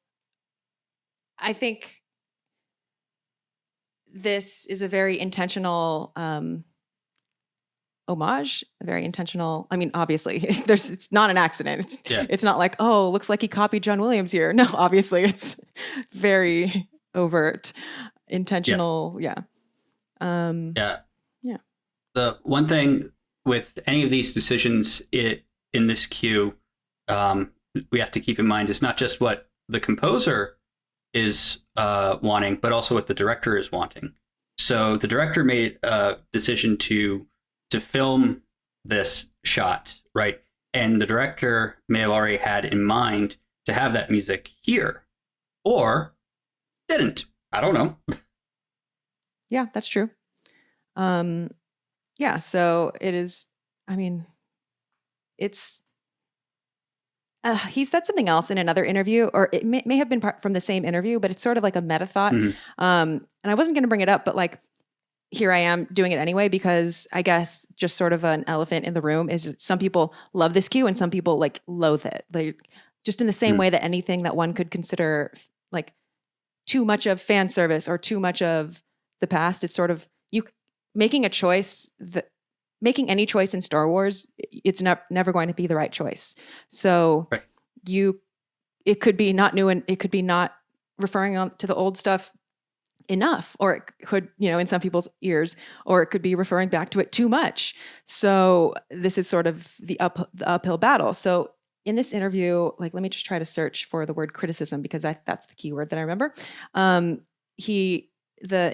I think this is a very intentional homage, a very intentional. I mean, obviously, it's not an accident. It's not like, oh, looks like he copied John Williams here. No, obviously, it's very overt, intentional. Yes. Yeah. The one thing with any of these decisions in this cue, we have to keep in mind is not just what the composer is wanting, but also what the director is wanting. So the director made a decision to film this shot, right? And the director may have already had in mind to have that music here, or didn't. I don't know. Yeah, that's true. Yeah, so it is. I mean, it's. He said something else in another interview, or it may have been from the same interview, but it's sort of like a meta thought. And I wasn't going to bring it up, but, like, here I am doing it anyway, because I guess just sort of an elephant in the room is some people love this cue and some people, like, loathe it. Like, just in the same way that anything that one could consider, like, too much of fan service or too much of the past, it's sort of making any choice in Star Wars, it's never going to be the right choice. So right. It could be not new, and it could be not referring to the old stuff enough, or it could, you know, in some people's ears, or it could be referring back to it too much. So this is sort of the uphill battle. So in this interview, like, let me just try to search for the word criticism, because that's the key word that I remember. The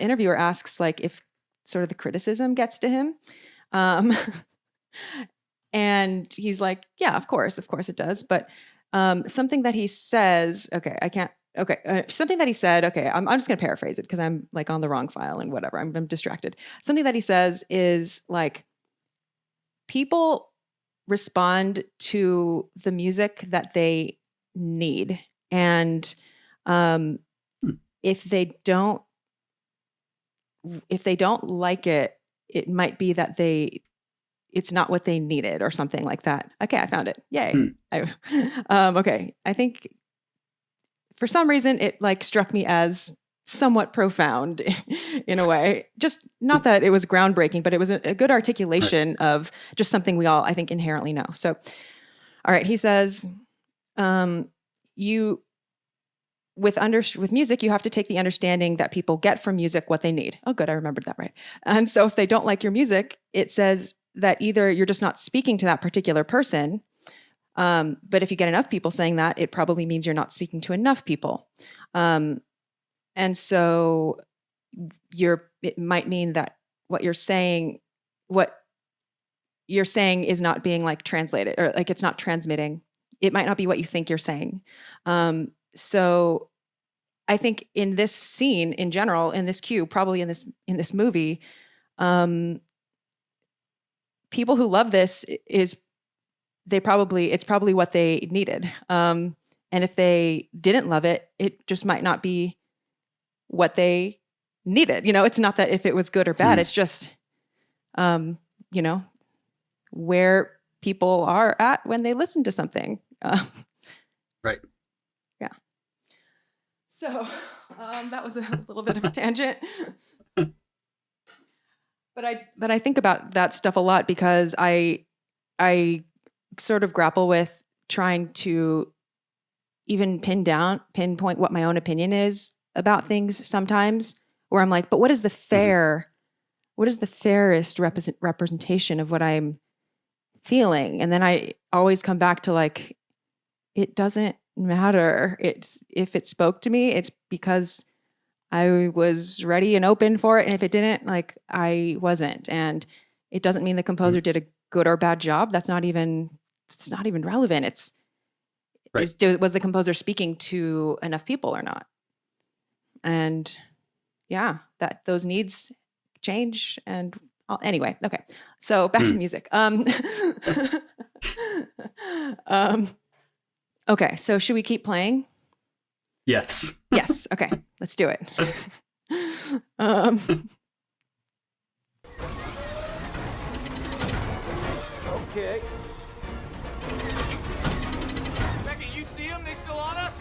interviewer asks, like, if sort of the criticism gets to him. And he's like, yeah, of course it does. But something that he says, something that he said, I'm just going to paraphrase it because I'm, like, on the wrong file and whatever. I'm distracted. Something that he says is, like, people respond to the music that they need. And if they don't like it, it might be that it's not what they needed or something like that. Okay, I found it. Yay. Okay. I think for some reason it, like, struck me as somewhat profound in a way. Just not that it was groundbreaking, but it was a good articulation of just something we all, I think, inherently know. So, all right, he says, with music, you have to take the understanding that people get from music what they need. Oh, good. I remembered that right. And so if they don't like your music, it says that either you're just not speaking to that particular person. But if you get enough people saying that, it probably means you're not speaking to enough people. And so it might mean that what you're saying is not being like translated, or like it's not transmitting. It might not be what you think you're saying. So I think in this scene in general, in this cue, probably in this movie, people who love this it's probably what they needed. And if they didn't love it, it just might not be what they needed. It's not that if it was good or bad, it's just, where people are at when they listen to something. Right. Yeah. So that was a little bit of a tangent. But I think about that stuff a lot because I sort of grapple with trying to even pinpoint what my own opinion is about things sometimes, where I'm like, but what is the fairest representation of what I'm feeling? And then I always come back to like, it doesn't matter. If it spoke to me, it's because I was ready and open for it. And if it didn't, like I wasn't. And it doesn't mean the composer did a good or bad job. It's not even relevant. It's right. Was the composer speaking to enough people or not? And yeah, that those needs change. And anyway, okay. So back to music. Okay. So should we keep playing? Yes. Yes. Okay. Let's do it. Okay. Becky, you see them? They still on us?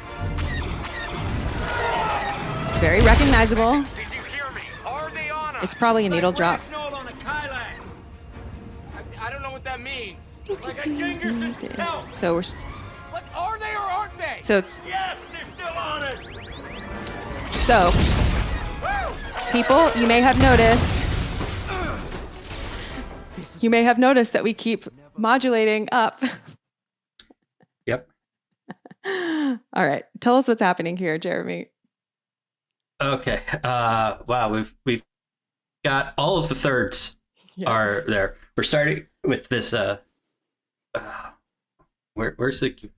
Very recognizable. Did you hear me? Are they on us? It's probably a needle drop. I don't know what that means. Like a Genghis count. So we're. Like, are they or aren't they? So it's. Yes, they're still on us. So, people, you may have noticed. You may have noticed that we keep modulating up. Yep. All right. Tell us what's happening here, Jeremy. Okay. Wow. We've got all of the thirds are there. We're starting with this. Where's the?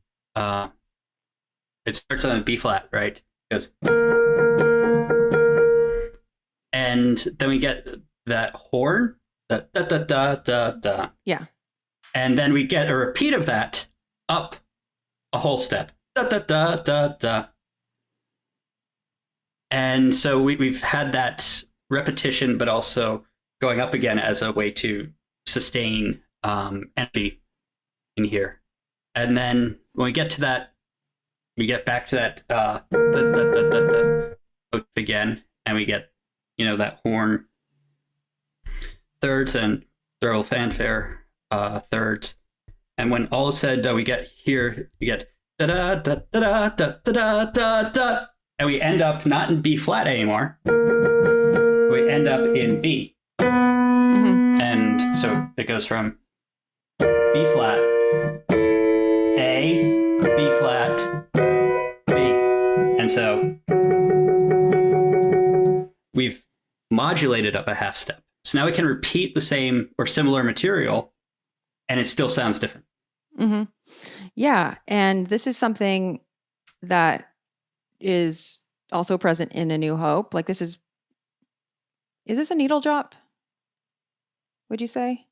It starts on a B flat, right? It goes, and then we get that horn. Da da da da da da. Yeah. And then we get a repeat of that up a whole step. Da da da da da. And so we've had that repetition, but also going up again as a way to sustain energy in here. And then when we get to that, we get back to that again, and we get, that horn thirds and throw fanfare thirds. And when all is said, we get here, we get da da da da da da da da. And we end up not in B flat anymore. We end up in B. Mm-hmm. And so it goes from B flat, A, B flat, B. And so we've modulated up a half step. So now we can repeat the same or similar material and it still sounds different. Mm-hmm. Yeah. And this is something that is also present in A New Hope. Like is this a needle drop? Would you say?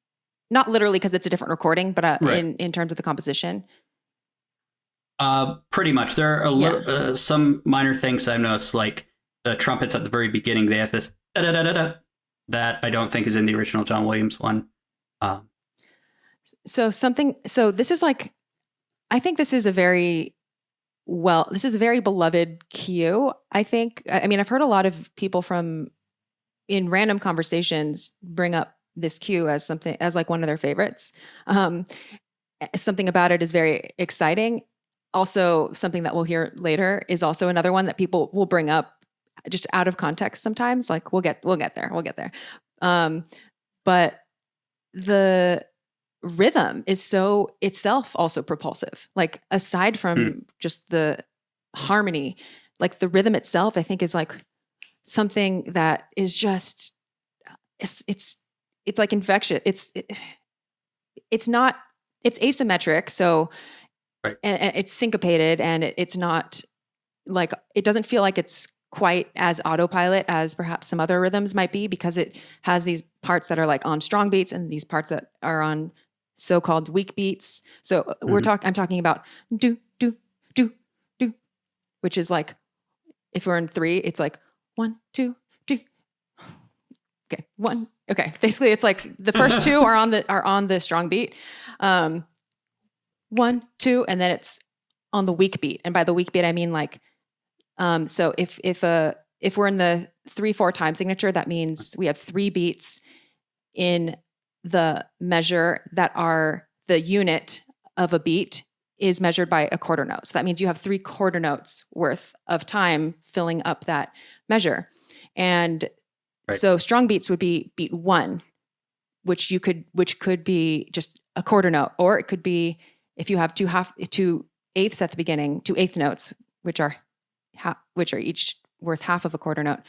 Not literally because it's a different recording, but right. in terms of the composition. Pretty much. There are some minor things I've noticed, like the trumpets at the very beginning. They have this da-da-da-da-da that I don't think is in the original John Williams one. So this is like, I think this is a very beloved cue. I think, I've heard a lot of people in random conversations bring up this cue as like one of their favorites. Something about it is very exciting. Also, something that we'll hear later is also another one that people will bring up just out of context sometimes. Like we'll get there. But the rhythm is so itself also propulsive. Like aside from just the harmony, like the rhythm itself, I think is like something that is just it's like infectious. It's not, it's asymmetric. So, Right. and it's syncopated, and it's not like, it doesn't feel like it's quite as autopilot as perhaps some other rhythms might be, because it has these parts that are like on strong beats and these parts that are on so-called weak beats. So I'm talking about do, do, do, do, which is like, if we're in 3, it's like 1, 2, 2. Okay, 1. Okay, basically it's like the first 2 are on the strong beat. 1, 2, and then it's on the weak beat. And by the weak beat, I mean like, so if we're in the 3/4 time signature, that means we have 3 beats in the measure that are the unit of a beat is measured by a quarter note. So that means you have 3 quarter notes worth of time filling up that measure. And so strong beats would be beat 1, which could be just a quarter note, or it could be, if you have 2 eighths at the beginning, 2 eighth notes, which are each worth half of a quarter note.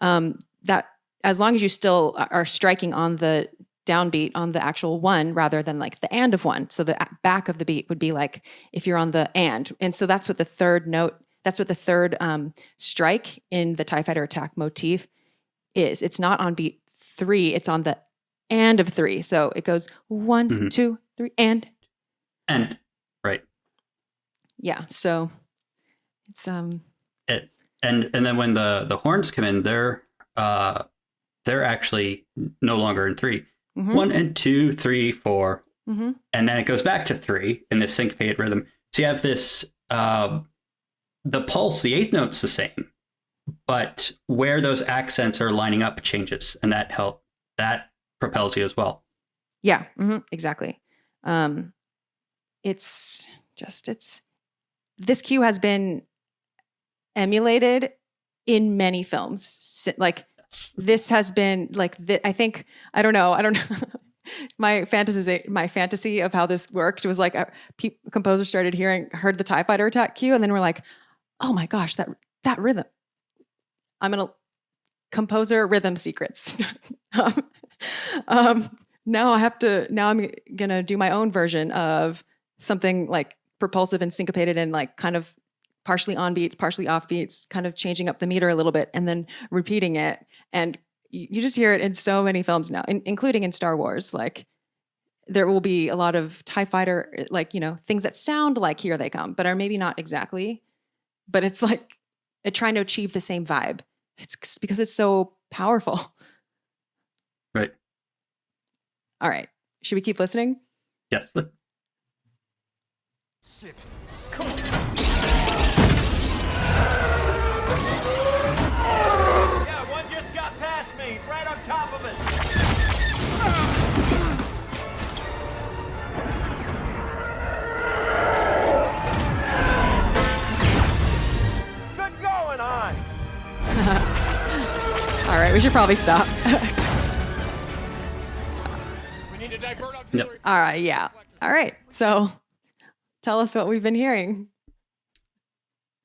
That, as long as you still are striking on the downbeat on the actual 1 rather than like the and of 1. So the back of the beat would be like if you're on the and. And so that's what the third note, that's what the third strike in the TIE Fighter attack motif is. It's not on beat 3, it's on the and of 3. So it goes 1, 2, 3, and. And, right. Yeah. So it's and then when the horns come in, they're actually no longer in 3. 1 and 2, 3, 4, and then it goes back to 3 in this syncopated rhythm. So you have this the pulse, the eighth note's the same, but where those accents are lining up changes, and that propels you as well. Yeah, exactly. It's this cue has been emulated in many films. Like this has been like, I think, I don't know. My fantasy of how this worked was like composers heard the TIE Fighter attack cue, and then we're like, oh my gosh, that rhythm. I'm gonna composer rhythm secrets. Now I'm gonna do my own version of something like propulsive and syncopated and like kind of partially on beats, partially off beats, kind of changing up the meter a little bit and then repeating it. And you just hear it in so many films now, including in Star Wars. Like there will be a lot of TIE Fighter, like, things that sound like Here They Come, but are maybe not exactly, but it's like trying to achieve the same vibe. It's because it's so powerful. Right. All right. Should we keep listening? Yes. Shit. Come on. Yeah, one just got past me, right on top of it. Good going on. All right, we should probably stop. We need to divert auxiliary. All right, yeah. All right. So tell us what we've been hearing.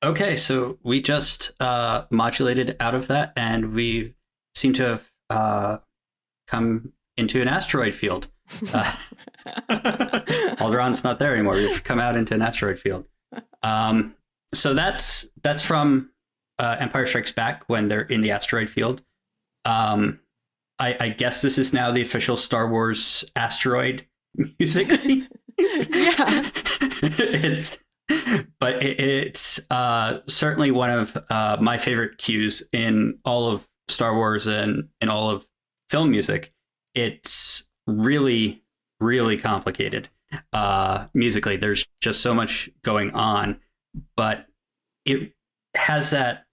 Okay, so we just modulated out of that, and we seem to have come into an asteroid field. Alderaa's not there anymore. We've come out into an asteroid field. So that's from Empire Strikes Back when they're in the asteroid field. I guess this is now the official Star Wars asteroid music. Yeah. It's certainly one of my favorite cues in all of Star Wars and in all of film music. It's really, really complicated musically. There's just so much going on, but it has that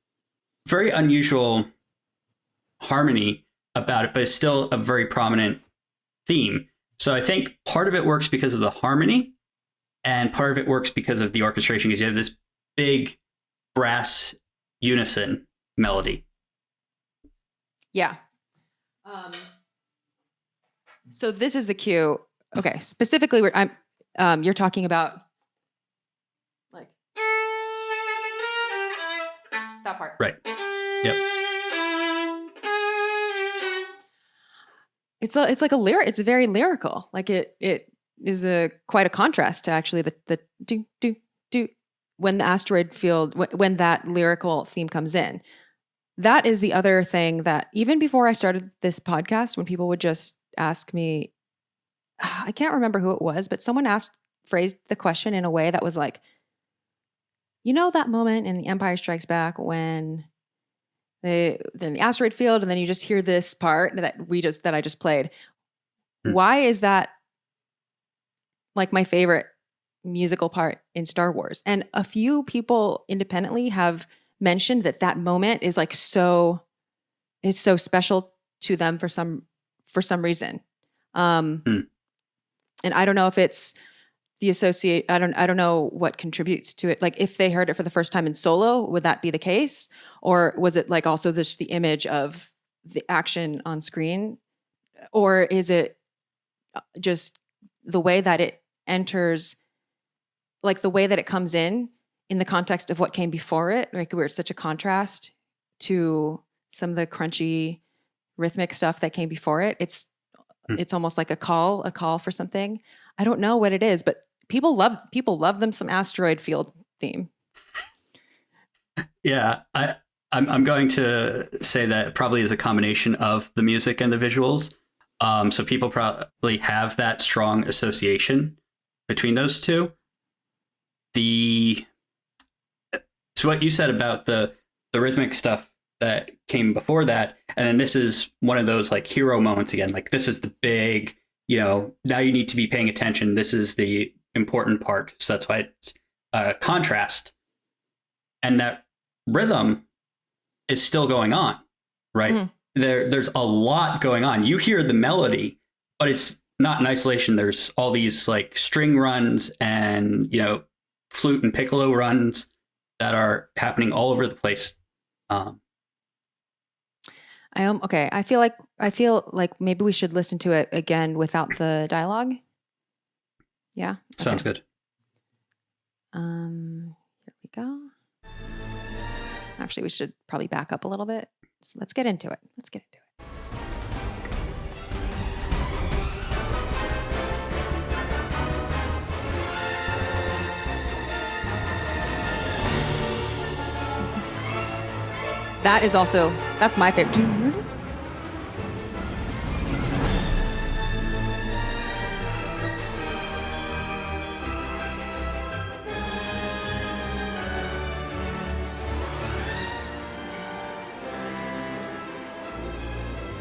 very unusual harmony about it, but it's still a very prominent theme. So I think part of it works because of the harmony, and part of it works because of the orchestration, because you have this big brass unison melody. Yeah. So this is the cue. Okay, specifically, you're talking about like that part, right? Yep. it's like a lyric. It's very lyrical. Like it is quite a contrast to actually the do do do when the asteroid field when that lyrical theme comes in. That is the other thing that even before I started this podcast, when people would just ask me, I can't remember who it was, but someone phrased the question in a way that was like, you know, that moment in The Empire Strikes Back when they're in the asteroid field and then you just hear this part that I just played. Why is that like my favorite musical part in Star Wars? And a few people independently have mentioned that moment is like it's so special to them for some reason. And I don't know if it's the I don't know what contributes to it. Like if they heard it for the first time in Solo, would that be the case? Or was it like also just the image of the action on screen? Or is it just the way that it enters, like the way that it comes in the context of what came before it, like where it's such a contrast to some of the crunchy rhythmic stuff that came before it. It's almost like a call for something. I don't know what it is, but people love them some Asteroid Field theme. Yeah, I'm going to say that it probably is a combination of the music and the visuals. So people probably have that strong association between those two. To what you said about the rhythmic stuff that came before that, and then this is one of those like hero moments again. Like this is the big, now you need to be paying attention. This is the important part. So that's why it's a contrast. And that rhythm is still going on, right? Mm-hmm. There's a lot going on. You hear the melody, but it's not in isolation. There's all these like string runs and, flute and piccolo runs that are happening all over the place. Okay. I feel like maybe we should listen to it again without the dialogue. Yeah. Sounds good. Here we go. Actually, we should probably back up a little bit. So let's get into it. That's my favorite.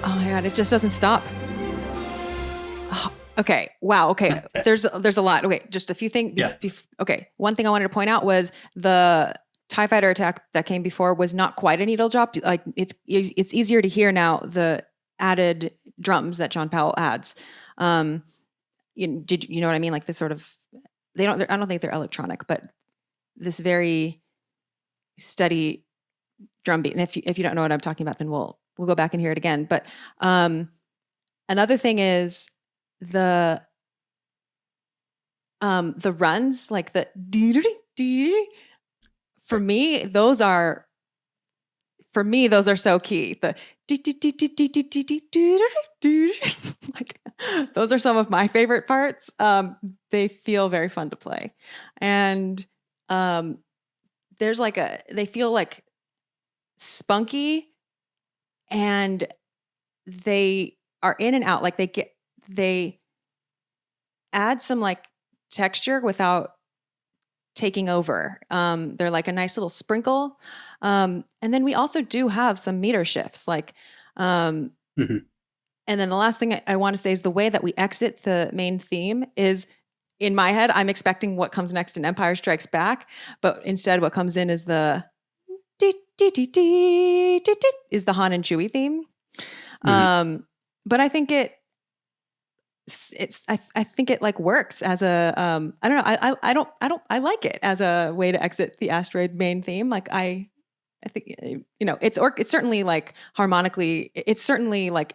Oh my God, it just doesn't stop. Oh, okay. Wow. Okay. There's a lot. Okay. Just a few things. Yeah. Okay. One thing I wanted to point out was the TIE fighter attack that came before was not quite a needle drop. Like it's easier to hear now the added drums that John Powell adds. You know what I mean? Like this sort of, I don't think they're electronic, but this very steady drum beat. And if you don't know what I'm talking about, then we'll go back and hear it again. But another thing is the runs, like the for me, those are so key. The like those are some of my favorite parts. They feel very fun to play. And there's like they feel like spunky and they are in and out. Like they add some like texture without taking over. They're like a nice little sprinkle. And then we also do have some meter shifts, like, and then the last thing I want to say is the way that we exit the main theme is, in my head, I'm expecting what comes next in Empire Strikes Back, but instead what comes in is the is the Han and Chewie theme. But I think I think it like works as a I don't know, I like it as a way to exit the asteroid main theme. Like I think it's certainly like harmonically, it's certainly like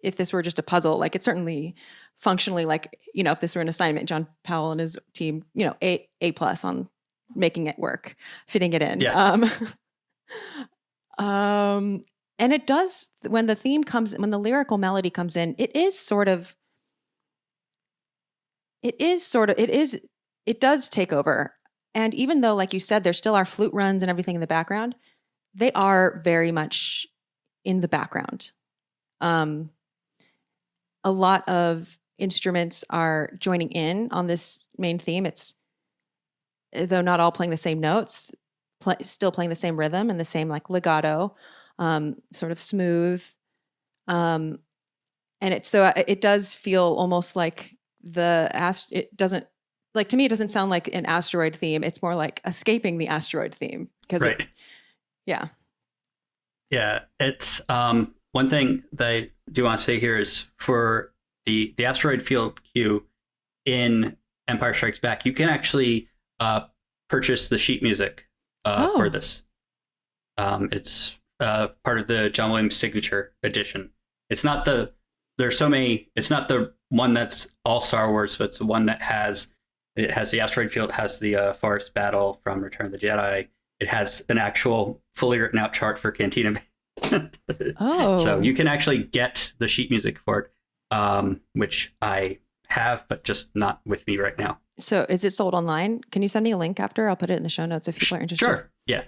if this were just a puzzle, like it's certainly functionally like, if this were an assignment, John Powell and his team, A+ on making it work, fitting it in. Yeah. And it does, when the lyrical melody comes in, it does take over. And even though, like you said, there still are flute runs and everything in the background, they are very much in the background. A lot of instruments are joining in on this main theme. It's, though not all playing the same notes, still playing the same rhythm and the same like legato, sort of smooth. And it does feel almost like it doesn't, like, to me, it doesn't sound like an asteroid theme. It's more like escaping the asteroid theme. Right. Yeah. It's one thing that I do want to say here is for the Asteroid Field cue in Empire Strikes Back, you can actually purchase the sheet music for this. It's part of the John Williams Signature Edition. It's not the one that's all Star Wars, but it's the one that has the Asteroid Field, has the forest battle from Return of the Jedi. It has an actual fully written out chart for Cantina. So you can actually get the sheet music for it, which I have, but just not with me right now. So is it sold online? Can you send me a link after? I'll put it in the show notes if people are interested. Sure. Yeah.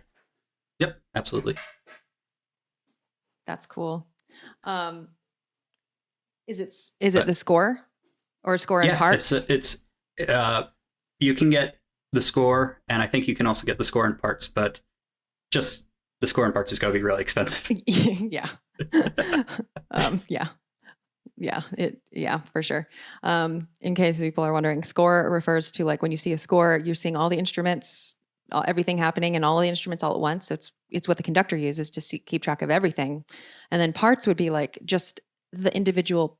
Yep. Absolutely. That's cool. Is it the score or score in parts? It's you can get the score, and I think you can also get the score in parts, but just the score in parts is going to be really expensive. Yeah. For sure. In case people are wondering, score refers to, like, when you see a score, you're seeing all the instruments, everything happening, and all the instruments all at once. So it's what the conductor uses to keep track of everything. And then parts would be like just the individual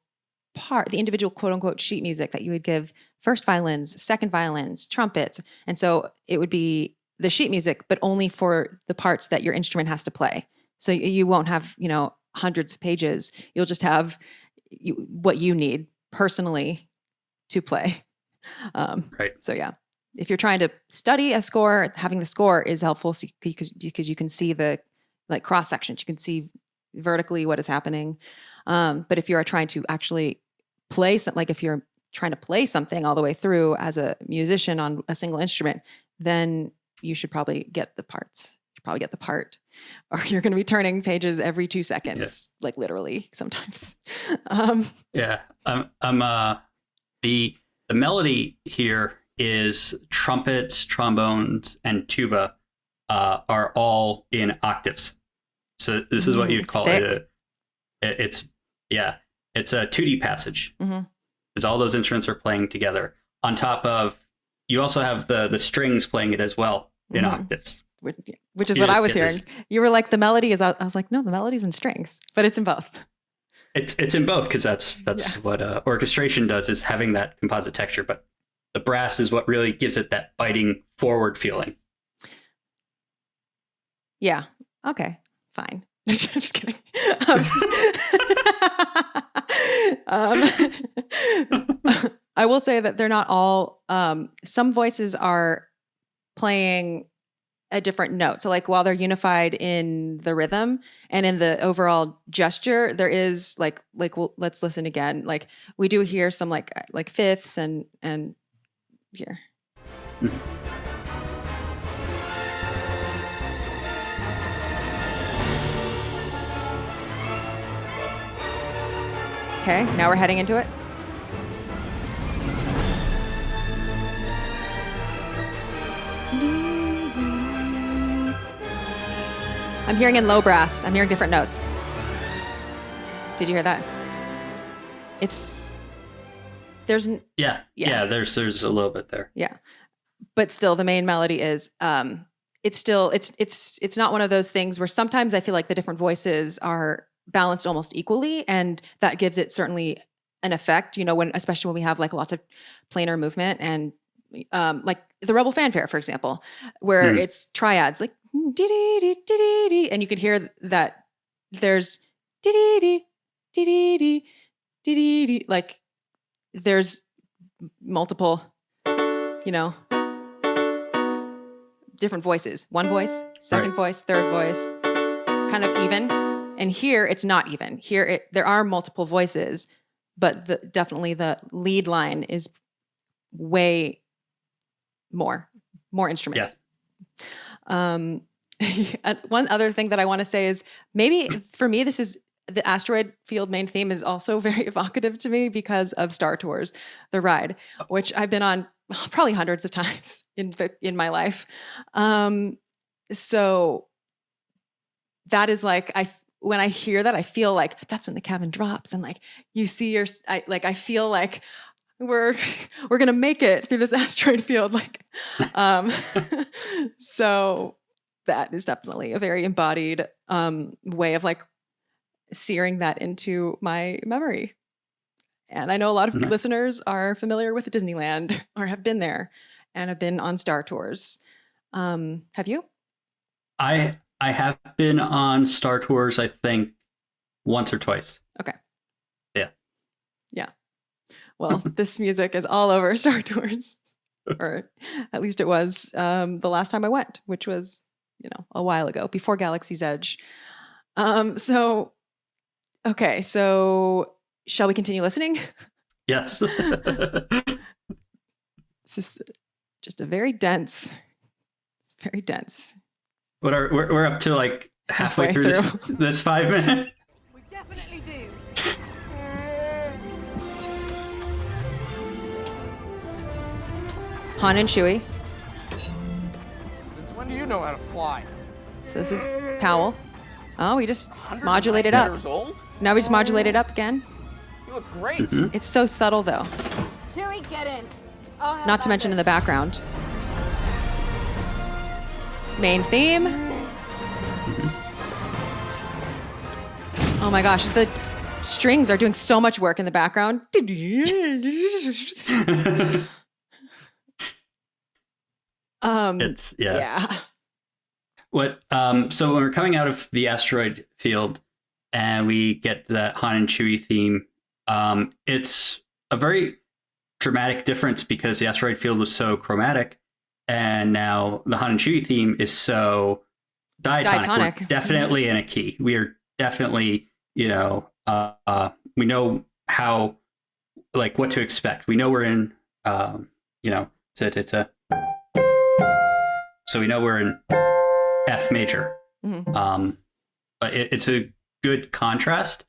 part, the individual quote unquote sheet music that you would give first violins, second violins, trumpets. And so it would be the sheet music, but only for the parts that your instrument has to play. So you won't have, hundreds of pages. You'll just have what you need personally to play. Right. So yeah, if you're trying to study a score, having the score is helpful because you can see the cross sections. You can see vertically what is happening. But if you are trying to actually play something, like if you're trying to play something all the way through as a musician on a single instrument, then you should probably get the parts. You should probably get the part, or you're going to be turning pages every 2 seconds, like literally sometimes. The melody here is trumpets, trombones, and tuba are all in octaves. So this is what you'd call it. It's a 2D passage, because all those instruments are playing together. On top of, you also have the strings playing it as well in octaves. Which is what I was hearing. You were like, the melody is, I was like, no, the melody's in strings, but it's in both. It's in both, because that's what orchestration does, is having that composite texture. But the brass is what really gives it that biting forward feeling. Yeah. Okay. Fine. I'm just kidding. I will say that they're not all. Some voices are playing a different note. So, like, while they're unified in the rhythm and in the overall gesture, there is like well, let's listen again. Like, we do hear some like fifths and here. Okay, now we're heading into it. I'm hearing in low brass. I'm hearing different notes. Did you hear that? There's a little bit there. Yeah. But still, the main melody is it's not one of those things where sometimes I feel like the different voices are balanced almost equally, and that gives it certainly an effect, especially when we have like lots of planar movement, and like the Rebel Fanfare, for example, where it's triads, like dee-dee-dee-dee-dee-dee, and you can hear that there's dee-dee-dee, dee-dee-dee, dee-dee-dee, like there's multiple, different voices. One voice, second voice, third voice, kind of even. And here it's not even. Here there are multiple voices, but definitely the lead line is way more instruments. Yeah. One other thing that I want to say is maybe for me, this is the Asteroid Field main theme is also very evocative to me because of Star Tours, the ride, which I've been on probably hundreds of times in my life. So that is like, when I hear that, I feel like that's when the cabin drops and like you see I feel like we're going to make it through this asteroid field. Like, so that is definitely a very embodied way of like searing that into my memory. And I know a lot of listeners are familiar with Disneyland or have been there and have been on Star Tours. Have you? I have been on Star Tours, I think, once or twice. Okay. Yeah. Yeah. Well, this music is all over Star Tours, or at least it was the last time I went, which was, a while ago, before Galaxy's Edge. Okay, so shall we continue listening? Yes. This is just very dense. It's very dense. We're up to like halfway through this 5 minute. We definitely do. Han and Chewie. Since when do you know how to fly? So this is Powell. Oh, we just 109 modulated up. years old? Now we just modulated up again. You look great. Mm-hmm. It's so subtle though. Chewie, get in. I'll help Not to mention in the background. Main theme. Oh my gosh, the strings are doing so much work in the background. Yeah. So when we're coming out of the asteroid field and we get that Han and Chewie theme, it's a very dramatic difference because the asteroid field was so chromatic and now the Han and Chewie theme is so diatonic. We're definitely in a key. We are definitely, we know how, like, what to expect. We know we're in, so we know we're in F major. Mm-hmm. But it's a good contrast.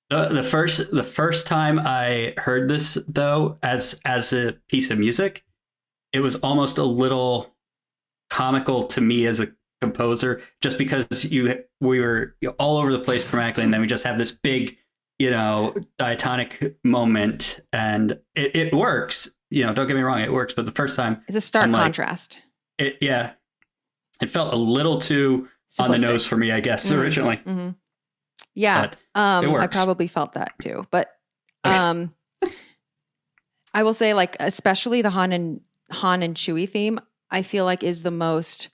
The first time I heard this though, as a piece of music, it was almost a little comical to me as a composer, just because we were all over the place chromatically, and then we just have this big, diatonic moment, and it works. Don't get me wrong, it works. But the first time, it's a stark contrast. It felt a little too simplistic on the nose for me, I guess, originally. Mm-hmm. Yeah, I probably felt that too. But I will say, like, especially the Han and Chewie theme, I feel like is the most,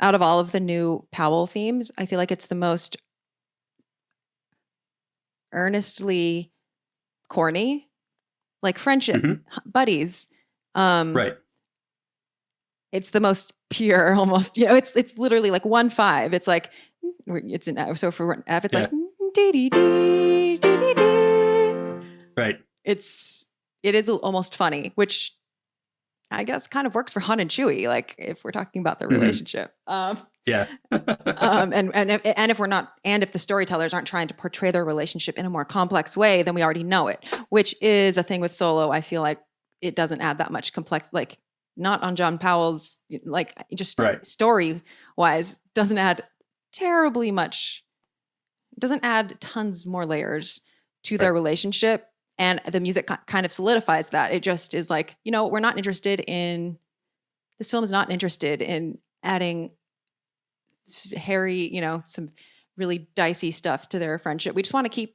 out of all of the new Powell themes, I feel like it's the most earnestly corny, like friendship, buddies. Right. It's the most pure, almost, it's literally like 1/5. It's like, it's an F. So for F, it's like, dee dee dee dee dee dee. Right. It is almost funny, which I guess kind of works for Han and Chewie. Like, if we're talking about the relationship. Yeah. and if the storytellers aren't trying to portray their relationship in a more complex way, then we already know it, which is a thing with Solo. I feel like it doesn't add that much complex, like, not on John Powell's, like, just story wise, doesn't add terribly much, doesn't add tons more layers to their relationship. And the music kind of solidifies that. It just is like, we're not interested in, this film is not interested in adding hairy, some really dicey stuff to their friendship. We just want to keep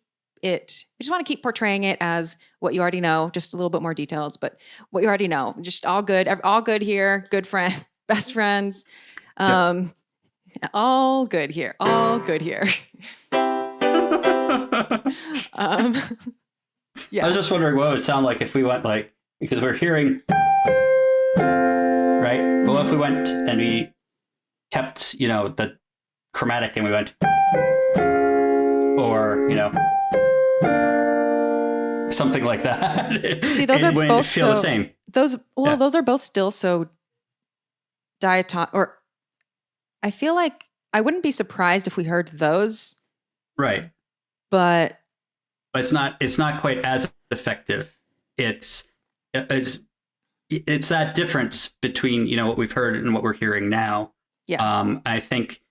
portraying it as what you already know, just a little bit more details, but what you already know, just all good here, good friend, best friends, all good here. Yeah. I was just wondering what it would sound like if we went because we're hearing, right? Mm-hmm. Well, if we went and we kept, the chromatic and we went, or, something like that. See, those It are wouldn't both feel the so- same. Those are both still so diatonic, or I feel like I wouldn't be surprised if we heard those, Right. but But it's not quite as effective. It's that difference between, what we've heard and what we're hearing now. Yeah. I think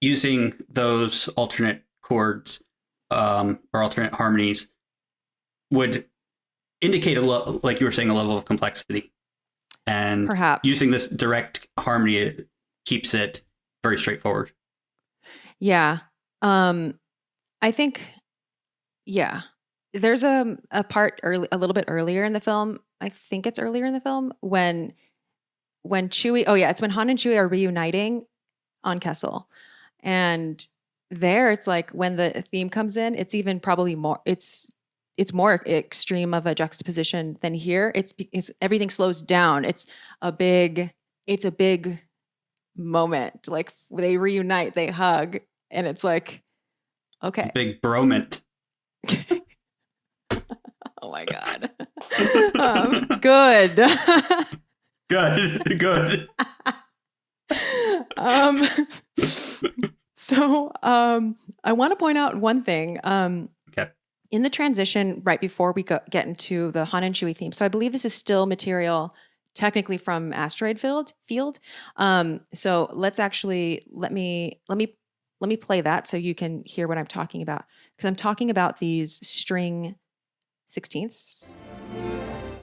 using those alternate chords or alternate harmonies would indicate like you were saying, a level of complexity. And perhaps using this direct harmony, it keeps it very straightforward. Yeah. I think, yeah, there's a part a little bit earlier in the film. I think it's earlier in the film when Chewie, it's when Han and Chewie are reuniting on Kessel. And there it's like when the theme comes in, it's even probably more, it's more extreme of a juxtaposition than here. It's everything slows down. It's a big moment. Like they reunite, they hug, and it's like, okay. Big bromance. Oh my God. Good. Good. So I want to point out one thing. Okay. In the transition right before we get into the Han and Chewie theme. So I believe this is still material technically from Asteroid Field. So let's actually let me play that so you can hear what I'm talking about, because I'm talking about these string 16ths.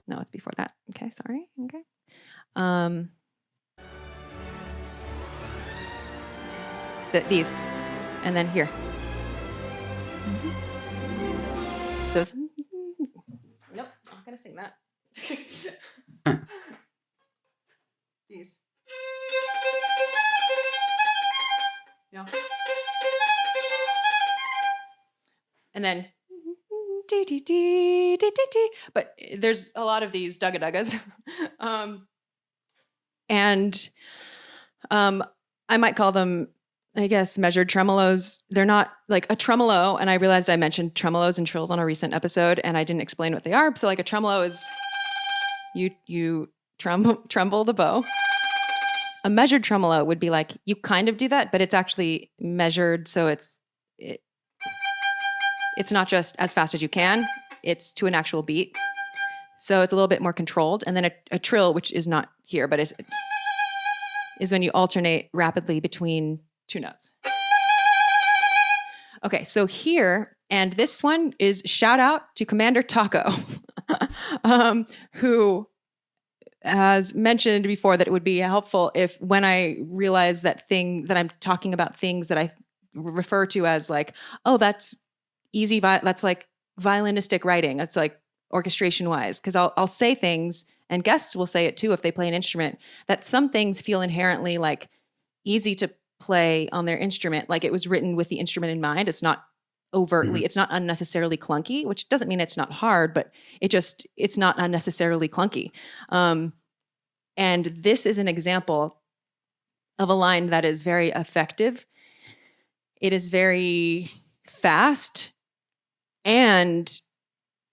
No, it's before that. Okay, sorry. Okay. These, and then here. Those. Nope, I'm not gonna sing that. These. No. And then. But there's a lot of these dugga-duggas. And I might call them, I guess, measured tremolos. They're not like a tremolo. And I realized I mentioned tremolos and trills on a recent episode, and I didn't explain what they are. So like a tremolo is you tremble the bow. A measured tremolo would be like, you kind of do that, but it's actually measured. So it's not just as fast as you can. It's to an actual beat. So it's a little bit more controlled. And then a trill, which is not here, but is when you alternate rapidly between two notes. Okay, so here, and this one is shout out to Commander Taco, who has mentioned before that it would be helpful if when I realize that I'm talking about things that I refer to as like, oh, that's easy, that's like violinistic writing. It's like orchestration wise, because I'll say things, and guests will say it too if they play an instrument, that some things feel inherently like easy to play on their instrument, like it was written with the instrument in mind. It's not overtly, it's not unnecessarily clunky, which doesn't mean it's not hard, but it's not unnecessarily clunky. And this is an example of a line that is very effective. It is very fast, and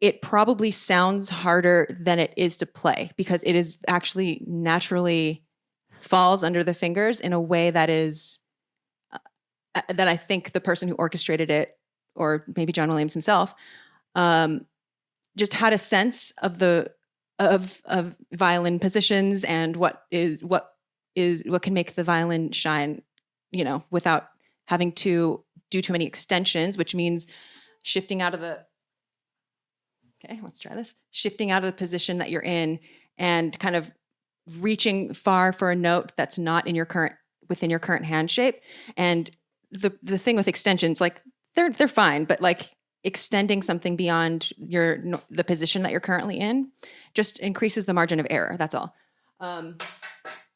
it probably sounds harder than it is to play because it is actually naturally falls under the fingers in a way that is that I think the person who orchestrated it, or maybe John Williams himself, just had a sense of of violin positions and what can make the violin shine, without having to do too many extensions, which means shifting out of the position that you're in and kind of reaching far for a note that's not within your current hand shape. And the thing with extensions, like they're fine, but like extending something beyond the position that you're currently in just increases the margin of error. That's all.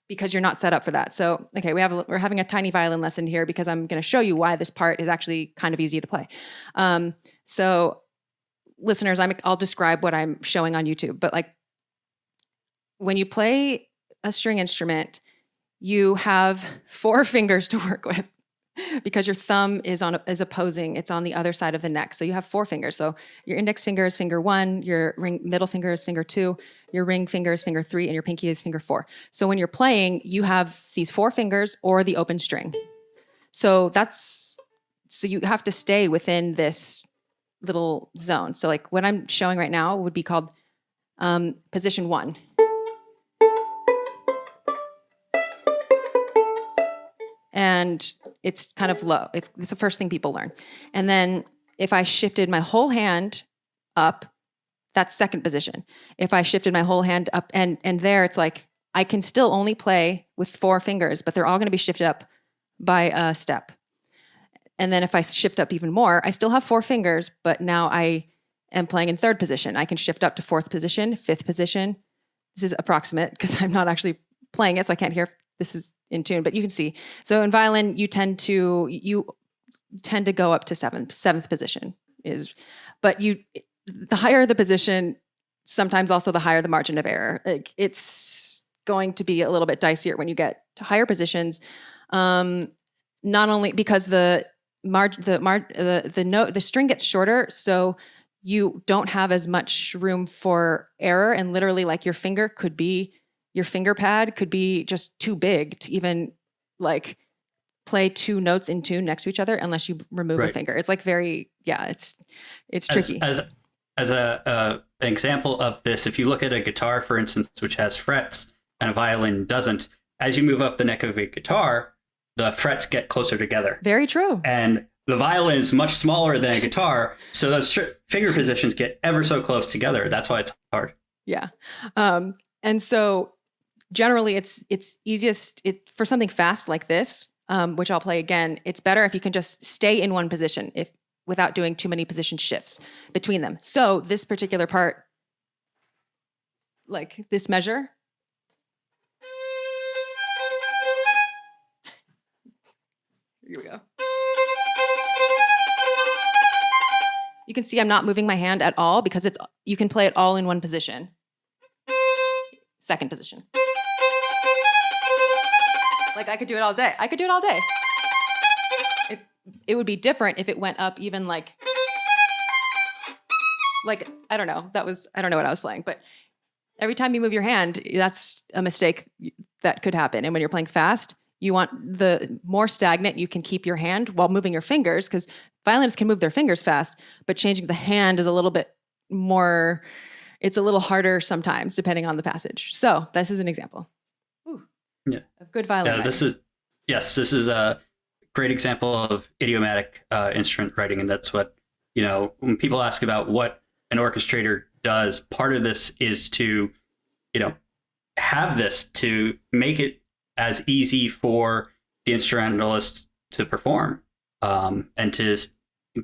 Because you're not set up for that. So, okay, we're having a tiny violin lesson here because I'm going to show you why this part is actually kind of easy to play. So listeners, I'll describe what I'm showing on YouTube, but like when you play a string instrument, you have 4 fingers to work with. because your thumb is opposing. It's on the other side of the neck. So you have 4 fingers. So your index finger is finger 1, your middle finger is finger 2, your ring finger is finger 3, and your pinky is finger 4. So when you're playing, you have these 4 fingers or the open string. So you have to stay within this little zone. So like what I'm showing right now would be called position 1. And it's kind of low. It's the first thing people learn. And then if I shifted my whole hand up, that's second position. If I shifted my whole hand up and there, it's like I can still only play with 4 fingers, but they're all going to be shifted up by a step. And then if I shift up even more, I still have 4 fingers, but now I am playing in third position. I can shift up to 4th position, 5th position. This is approximate because I'm not actually playing it, so I can't hear if this is in tune, but you can see. So in violin, you tend to go up to 7th position but the higher the position, sometimes also the higher the margin of error. Like it's going to be a little bit dicier when you get to higher positions. Not only because the string gets shorter, so you don't have as much room for error, and literally like your finger pad could be just too big to even like play 2 notes in tune next to each other unless you remove a finger. It's like it's tricky. As an example of this, if you look at a guitar, for instance, which has frets and a violin doesn't, as you move up the neck of a guitar, the frets get closer together. Very true. And the violin is much smaller than a guitar, so those finger positions get ever so close together. That's why it's hard. Yeah. And so generally it's easiest for something fast like this, which I'll play again. It's better if you can just stay in one position without doing too many position shifts between them. So this particular part, like this measure, here we go. You can see I'm not moving my hand at all because you can play it all in one position. Second position. Like I could do it all day. It would be different if it went up even like I don't know. I don't know what I was playing, but every time you move your hand, that's a mistake that could happen. And when you're playing fast, you want the more stagnant you can keep your hand while moving your fingers, because violinists can move their fingers fast, but changing the hand is a little bit more, it's a little harder sometimes depending on the passage. So this is an example. Yeah. Of good violin writing. This is a great example of idiomatic instrument writing. And that's what, when people ask about what an orchestrator does, part of this is to, have this to make it as easy for the instrumentalist to perform, and to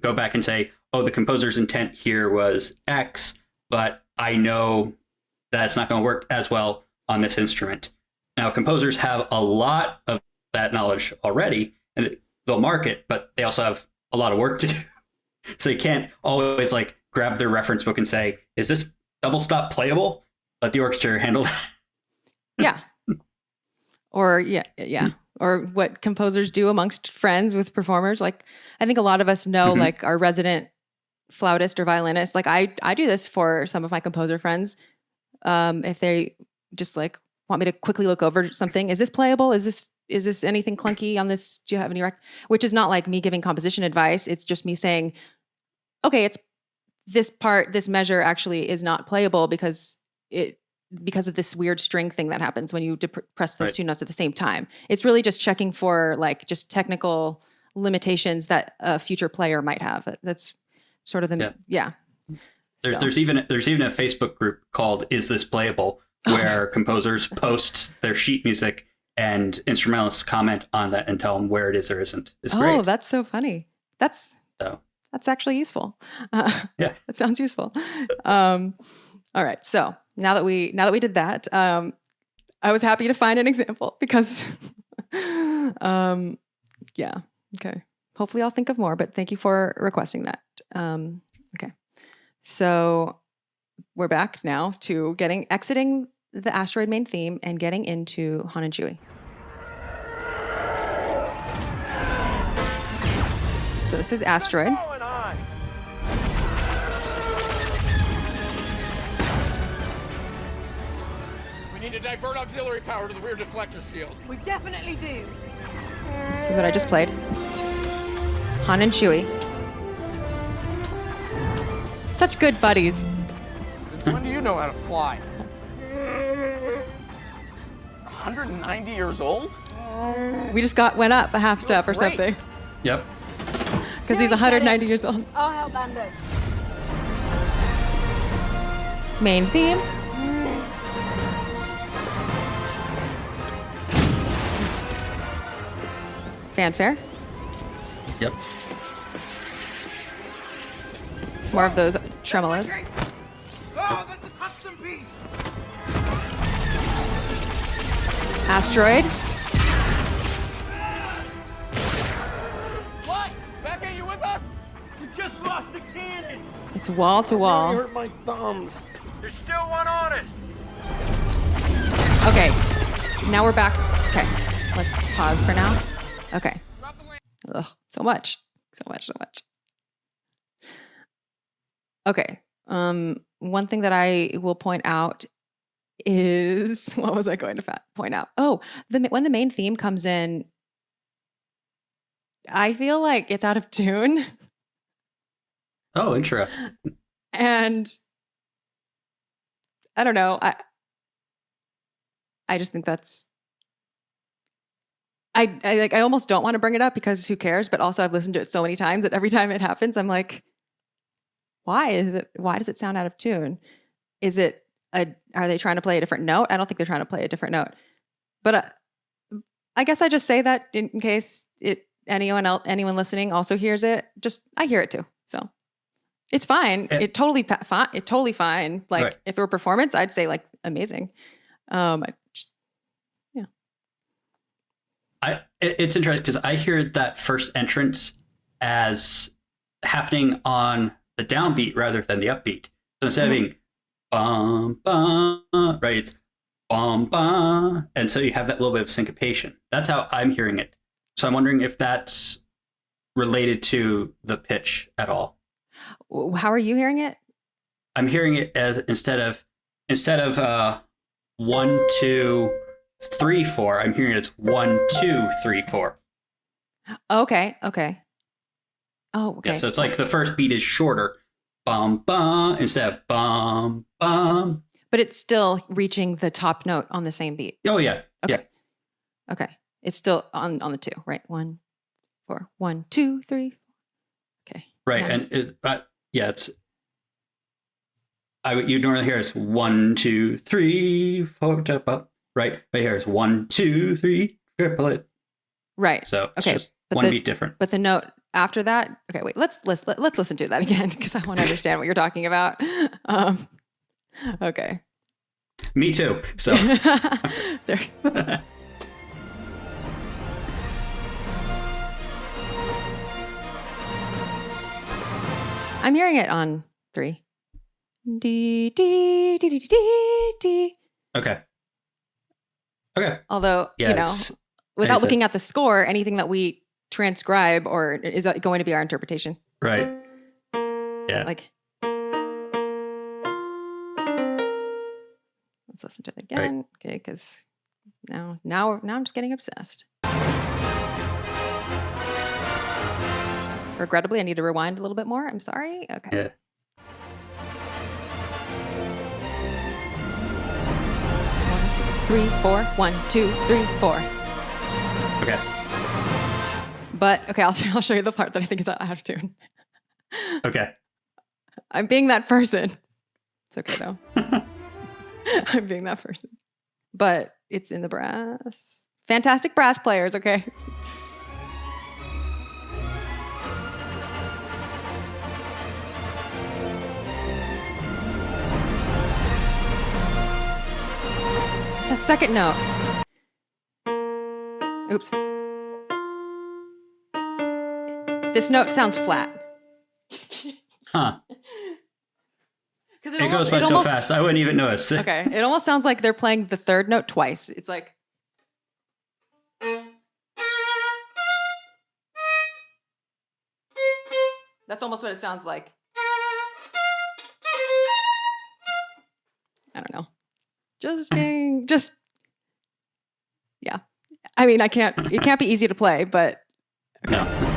go back and say, oh, the composer's intent here was X, but I know that's not going to work as well on this instrument. Now, composers have a lot of that knowledge already, and they'll mark it, but they also have a lot of work to do. So they can't always grab their reference book and say, is this double stop playable? Let the orchestra handle that. Yeah. Or or what composers do amongst friends with performers. Like I think a lot of us know, our resident flautist or violinist. Like I do this for some of my composer friends. If they just want me to quickly look over something, is this playable? Is this anything clunky on this? Do you have any which is not like me giving composition advice. It's just me saying, okay, it's this part, this measure actually is not playable because of this weird string thing that happens when you press those 2 notes at the same time. It's really just checking for just technical limitations that a future player might have. That's sort of There's even a Facebook group called "Is This Playable?" where composers post their sheet music and instrumentalists comment on that and tell them where it is or isn't. It's great. Oh, that's so funny. That's actually useful. Yeah, that sounds useful. All right, so now that we did that, I was happy to find an example because, okay. Hopefully, I'll think of more. But thank you for requesting that. Okay, so we're back now to exiting the Asteroid main theme and getting into Han and Chewie. So this is Asteroid. Going on? We need to divert auxiliary power to the rear deflector shield. We definitely do. This is what I just played. Han and Chewie. Such good buddies. Since when do you know how to fly? 190 years old? We just went up a half step or Great. something. Yep. Because he's Siri, get 190 in. years old. I'll help Bando. Main theme. Fanfare. Yep. It's more of those tremolos. Oh, that's a custom piece. Asteroid. What? Becca, you with us? We just lost the cannon. It's wall to wall. hurt my thumbs. There's still one on us. Okay. Now we're back. Okay. Let's pause for now. Okay. Drop the land. Ugh, so much. Okay. One thing that I will point out is what was I going to point out? Oh, when the main theme comes in, I feel like it's out of tune. Oh, interesting. And I don't know. I just think that's I almost don't want to bring it up because who cares? But also I've listened to it so many times that every time it happens, I'm like, why does it sound out of tune? Are they trying to play a different note? I don't think they're trying to play a different note. But I guess I just say that in case anyone listening also hears it. I hear it too. So it's fine. It's totally fine. Like right. If it were performance, I'd say like amazing. It's interesting because I hear that first entrance as happening on the downbeat rather than the upbeat. So instead of being bum bum, right, it's bum bum, and so you have that little bit of syncopation. That's how I'm hearing it. So I'm wondering if that's related to the pitch at all. How are you hearing it? I'm hearing it as instead of 1 2 3 4. I'm hearing it as 1 2 3 4. Okay. Oh, okay. Yeah, so it's like the first beat is shorter, bum bum, instead of bum bum. But it's still reaching the top note on the same beat. Oh yeah. Okay. Yeah. Okay. It's still on the 2, right? 1 4 1 2 3. Okay. Right, Nice. and it's. You normally hear it's 1 2 3 4 up, right? But here it's 1 2 3 triple it. Right. So it's Okay, just but one the- beat different. But the note after that. Okay, wait. Let's listen to that again because I want to understand what you're talking about. Okay. Me too. So There. I'm hearing it on 3. D D D D D D. okay. Although, Yeah, it's- without said- looking at the score, anything that we transcribe or is that going to be our interpretation? Right. Yeah. Like, let's listen to it again. Okay, because now I'm just getting obsessed. Regrettably, I need to rewind a little bit more. I'm sorry. Okay. Yeah. 1 2 3 4. 1 2 3 4. Okay. But okay, I'll show you the part that I think is out of tune. Okay. I'm being that person. It's okay though. I'm being that person. But it's in the brass. Fantastic brass players, okay? It's a second note. Oops. This note sounds flat. Huh. Because It goes by so fast, I wouldn't even notice. Okay, it almost sounds like they're playing the third note twice. It's like. That's almost what it sounds like. I don't know. Yeah. I mean, it can't be easy to play, but okay. No.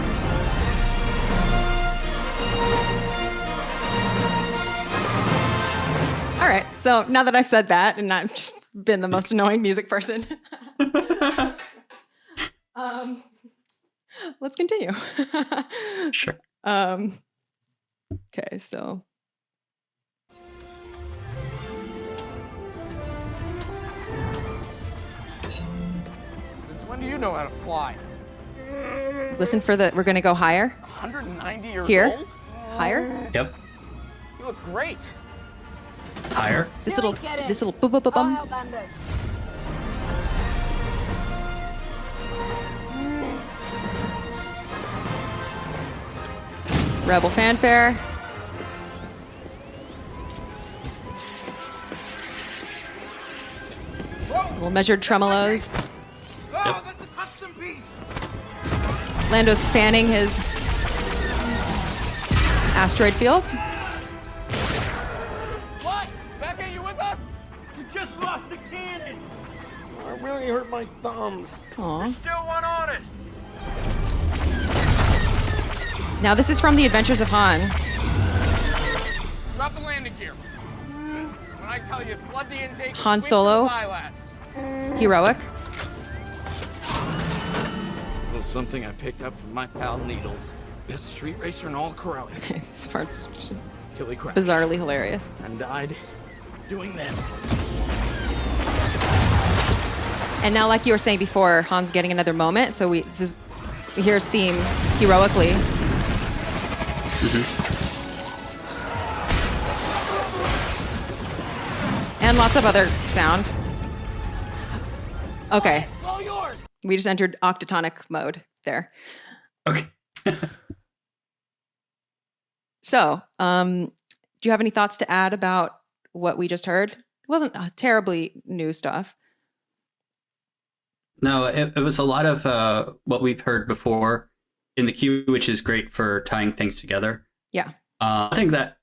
All right. So now that I've said that and I've just been the most annoying music person, let's continue. Sure. Okay, so Since when do you know how to fly? listen for we're going to go higher. 190 years Here. old? Higher. Yep. You look great. Higher. This Silly, little get in. bum bum bum I'll bum. help Lando. Rebel fanfare. Little measured tremolos. Oh, that's a custom piece. Lando's fanning his asteroid field. What? Becca, you with us? You just lost the cannon. I really hurt my thumbs. Aw. Still one on it. Now this is from The Adventures of Han. Drop the landing gear. When I tell you, flood the intake. and Han sweep Solo. to the bilats. Heroic. little something I picked up from my pal Needles. Best street racer in all Corellia. Okay, this part's just Till he crashed. bizarrely hilarious. And died doing this. And now, like you were saying before, Han's getting another moment. So we hear his theme heroically. And lots of other sound. Okay, All yours. we just entered octatonic mode there. Okay. So, do you have any thoughts to add about what we just heard? It wasn't terribly new stuff. No, it was a lot of what we've heard before in the queue, which is great for tying things together. Yeah. I think that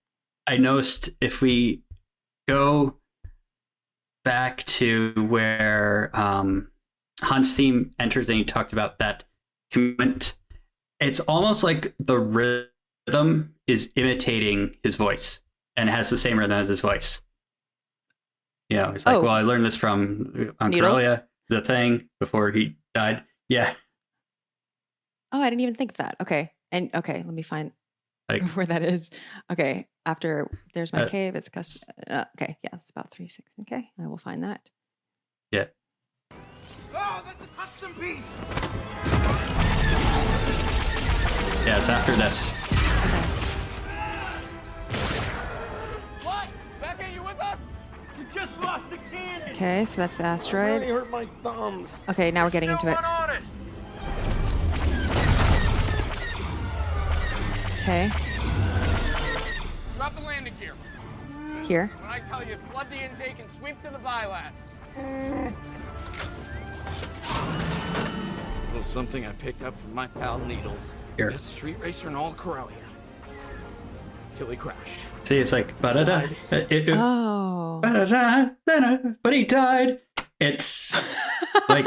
I noticed if we go back to where Hans' theme enters and you talked about that comment, it's almost like the rhythm is imitating his voice and it has the same rhythm as his voice. You know, it's like, Oh. well, I learned this from on Needles? Corellia, the thing, before he died. Yeah. Oh, I didn't even think of that. Okay. And okay, let me find Like, where that is. Okay. After there's my Uh, cave, it's custom. Okay. Yeah, it's about 360. Okay. I will find that. yeah. Oh, that's a custom piece. Yeah, it's after this. What? Becca, you with us? You just lost the cannon. Okay. So that's the Really asteroid. hurt my thumbs. Okay. Now we're getting into Still it. one on it. Okay. Drop the landing gear. Here. When I tell you, flood the intake and sweep to the bilats. Little something I picked up from my pal Needles. Here. Best street racer in all Corellia. Till he crashed. See, it's like, ba-da-da. Oh. Ba-da-da, ba-da, but he died. It's like,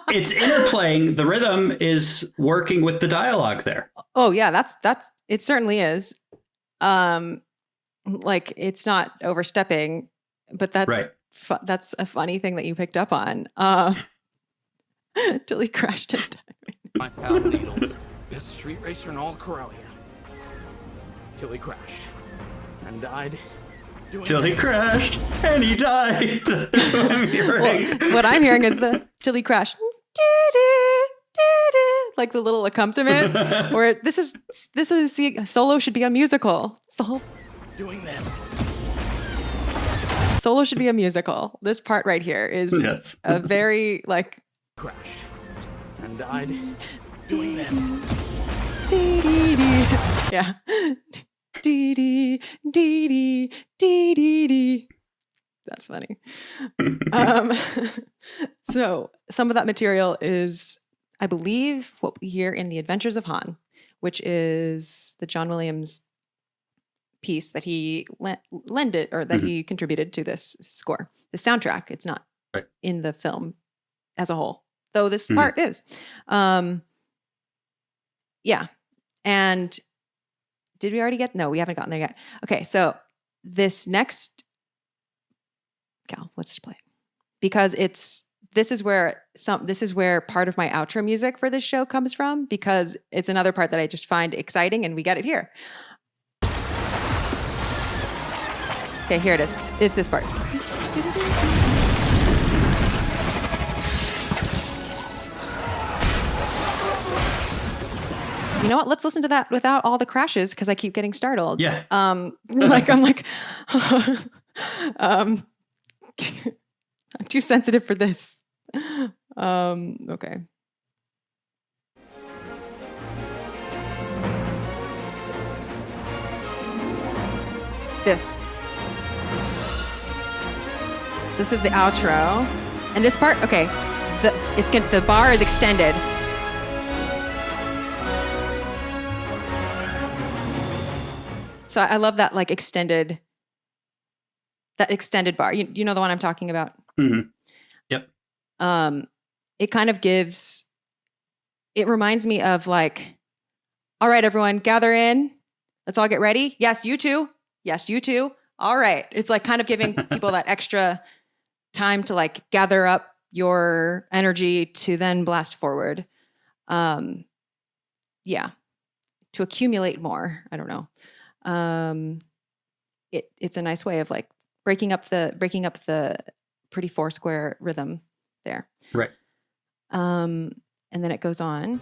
it's interplaying. The rhythm is working with the dialogue there. Oh yeah. That's it. Certainly is. Like it's not overstepping, but that's Right. that's a funny thing that you picked up on. Till he crashed and died. My pal Needles. Best street racer in all Corellia. Till he crashed. And died doing Till he this. crashed and he died. That's what I'm hearing. Well, what I'm hearing is the till he crashed, like the little accompaniment. Where this is see, solo should be a musical. It's the whole Doing this. solo should be a musical. This part right here is Yes. a very like Crashed. And died doing this. yeah. Dee dee dee dee dee dee dee. That's funny. So some of that material is, I believe, what we hear in The Adventures of Han, which is the John Williams piece that he lended or that he contributed to this score. The soundtrack, it's not in the film as a whole, though this part is. Yeah. And did we already get? No, we haven't gotten there yet. Okay, so this next, Cal, let's just play it. Because this is where part of my outro music for this show comes from, because it's another part that I just find exciting, and we get it here. Okay, here it is. It's this part. You know what? Let's listen to that without all the crashes, because I keep getting startled. Yeah. I'm too sensitive for this. Okay. This. So this is the outro, and this part. Okay, the bar is extended. So I love that extended bar. You know the one I'm talking about. Mm-hmm. Yep. It kind of gives. It reminds me of all right, everyone, gather in. Let's all get ready. Yes, you too. Yes, you too. All right. It's kind of giving people that extra time to gather up your energy to then blast forward. Yeah. To accumulate more. I don't know. It's a nice way of breaking up the pretty 4-square rhythm there. Right. And then it goes on.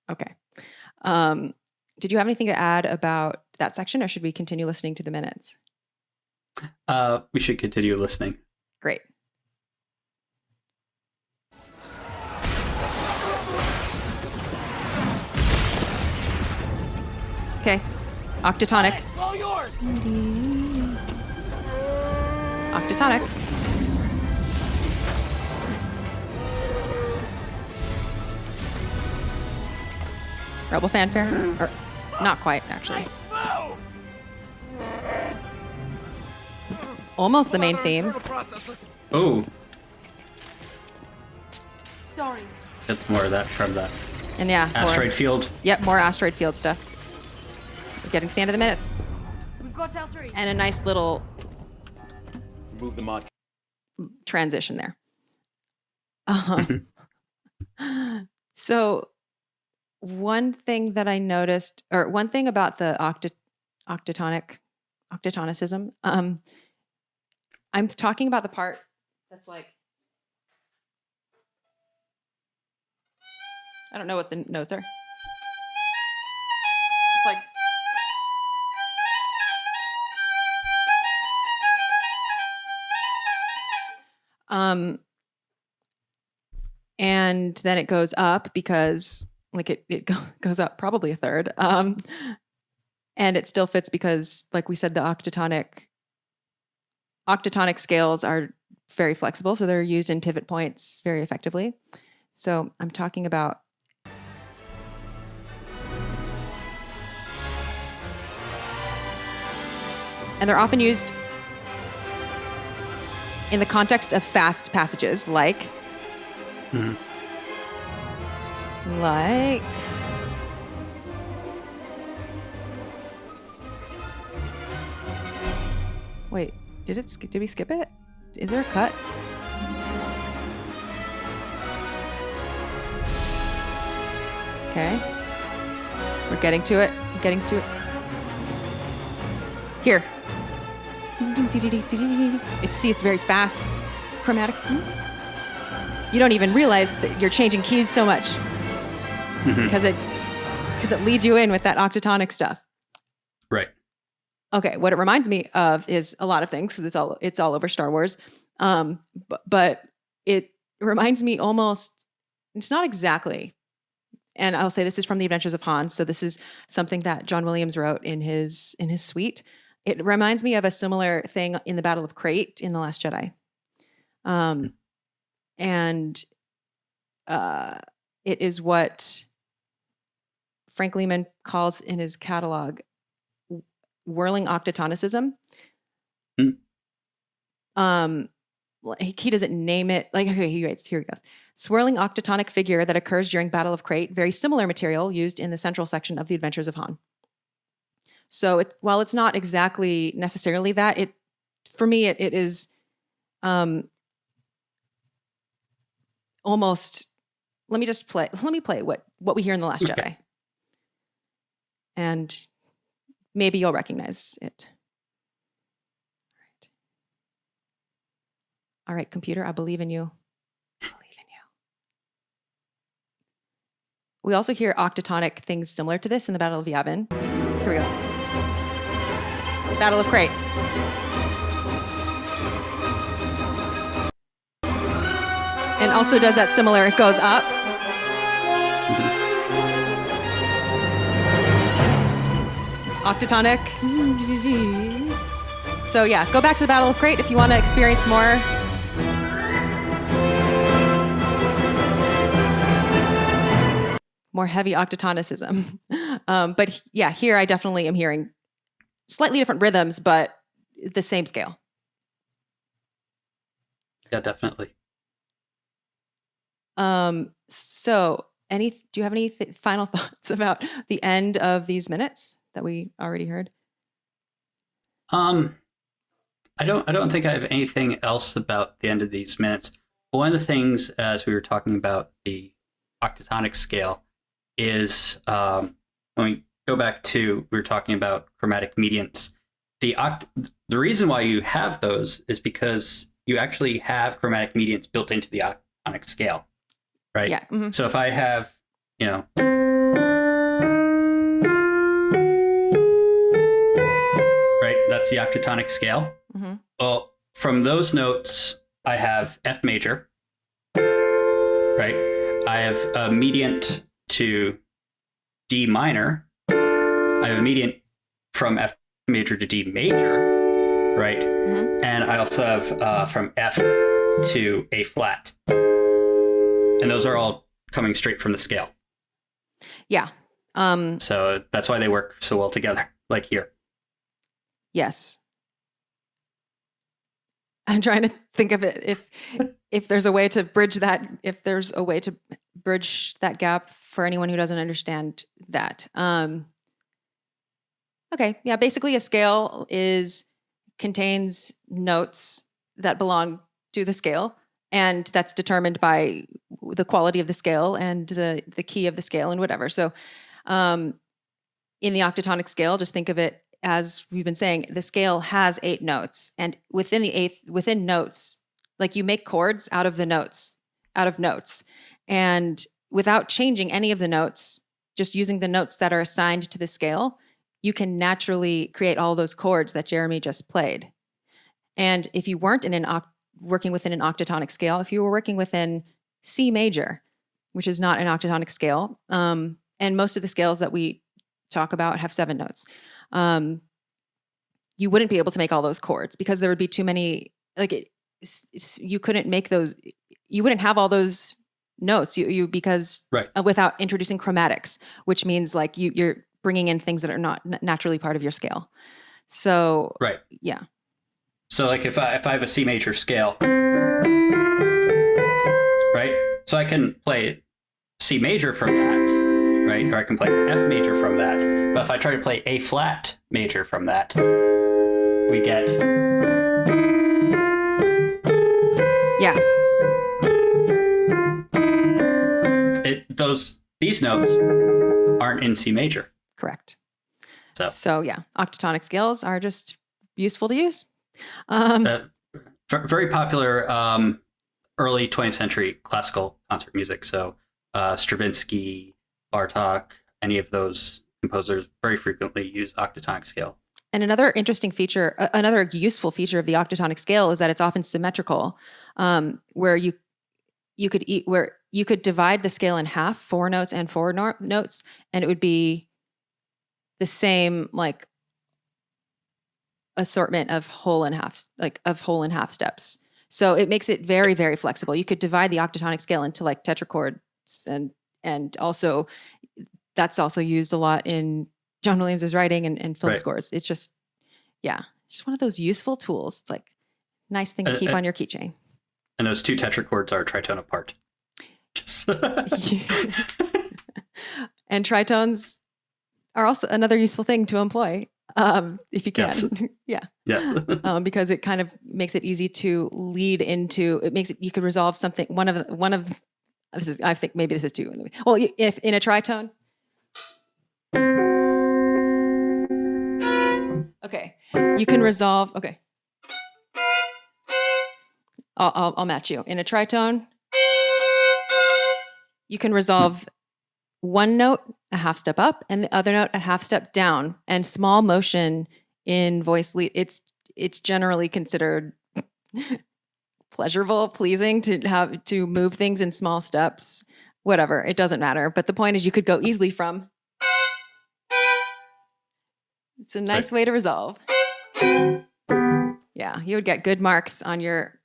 Okay. Did you have anything to add about that section, or should we continue listening to the minutes? We should continue listening. Great. Okay. Octatonic. All yours. Octatonic. Rebel fanfare. Or not quite, actually. Almost the main theme. Oh, Sorry. that's more of that from that And yeah. Asteroid Field. Yep, more Asteroid Field stuff. We're getting to the end of the minutes. We've got L3. And a nice little Move the mod. transition there. So one thing that I noticed, or one thing about the octatonicism, I'm talking about the part that's I don't know what the notes are. It's and then it goes up because it goes up probably a third. And it still fits because, like we said, the octatonic scales are very flexible, so they're used in pivot points very effectively. So I'm talking about and they're often used in the context of fast passages, like wait, did we skip it? Is there a cut? Okay. We're getting to it. Here. It's very fast. Chromatic. You don't even realize that you're changing keys so much because it leads you in with that octatonic stuff. Right. Okay, what it reminds me of is a lot of things because it's all over Star Wars. But it reminds me almost. It's not exactly. And I'll say this is from The Adventures of Han. So this is something that John Williams wrote in his suite. It reminds me of a similar thing in the Battle of Crete in The Last Jedi. And it is what Frank Lehman calls in his catalog whirling octatonicism. He doesn't name it. Like, okay, he writes, here he goes. Swirling octatonic figure that occurs during Battle of Crete, very similar material used in the central section of The Adventures of Han. So while it's not exactly necessarily that, for me, it is almost, let me play what we hear in The Last Jedi. And maybe you'll recognize it. All right, computer, I believe in you. We also hear octatonic things similar to this in the Battle of Yavin. Here we go. Battle of Crete. And also does that similar, it goes up. Octatonic. So yeah, go back to the Battle of Crete if you want to experience more. More heavy octatonicism. But yeah, here I definitely am hearing slightly different rhythms, but the same scale. Yeah, definitely. So do you have any final thoughts about the end of these minutes that we already heard? I don't think I have anything else about the end of these minutes. But one of the things, as we were talking about the octatonic scale, is when we go back to, we were talking about chromatic mediants. The reason why you have those is because you actually have chromatic mediants built into the octatonic scale, right? Yeah. Mm-hmm. So if I have, right, that's the octatonic scale. Mm-hmm. Well, from those notes, I have F major, right? I have a mediant to D minor. I have a mediant from F major to D major, right? Mm-hmm. And I also have from F to A flat. And those are all coming straight from the scale. Yeah. So that's why they work so well together, like here. Yes. I'm trying to think of it if there's a way to bridge that, gap for anyone who doesn't understand that. Okay, yeah, basically a scale contains notes that belong to the scale, and that's determined by the quality of the scale and the key of the scale and whatever. So in the octatonic scale, just think of it as we've been saying, the scale has 8 notes, and within notes, like you make chords out of notes, and without changing any of the notes, just using the notes that are assigned to the scale, you can naturally create all those chords that Jeremy just played. And if you weren't working within an octatonic scale, if you were working within C major, which is not an octatonic scale, and most of the scales that we talk about have 7 notes, you wouldn't be able to make all those chords because there would be too many, you couldn't make those, you wouldn't have all those notes because right. Without introducing chromatics, which means like you're bringing in things that are not naturally part of your scale. So, right. Yeah. So like if I have a C major scale, right? So I can play C major from that, right? Or I can play F major from that. But if I try to play A flat major from that, we get... Yeah. These notes aren't in C major. Correct. So yeah, octatonic scales are just useful to use. Very popular early 20th century classical concert music. So Stravinsky, Bartok, any of those composers very frequently use octatonic scale. And another interesting feature, another useful feature of the octatonic scale is that it's often symmetrical, where you could divide the scale in half, 4 notes and 4 notes, and it would be the same, like assortment of whole and half steps. So it makes it very, very flexible. You could divide the octatonic scale into like tetrachords, and also that's also used a lot in John Williams's writing and film scores. It's just, it's just one of those useful tools. It's like nice thing to keep on your keychain. And those 2 tetrachords are tritone apart. And tritones are also another useful thing to employ, if you can. Yes. Yes. Because it kind of makes it easy to lead into. It makes it, you could resolve something. One of this is, I think maybe this is too. Well, if in a tritone. Okay, you can resolve. Okay, I'll match you in a tritone. You can resolve one note a half step up and the other note a half step down, and small motion in voice lead. It's generally considered pleasurable, pleasing to move things in small steps. Whatever, it doesn't matter. But the point is, you could go easily from. It's a nice way to resolve. Yeah, you would get good marks on your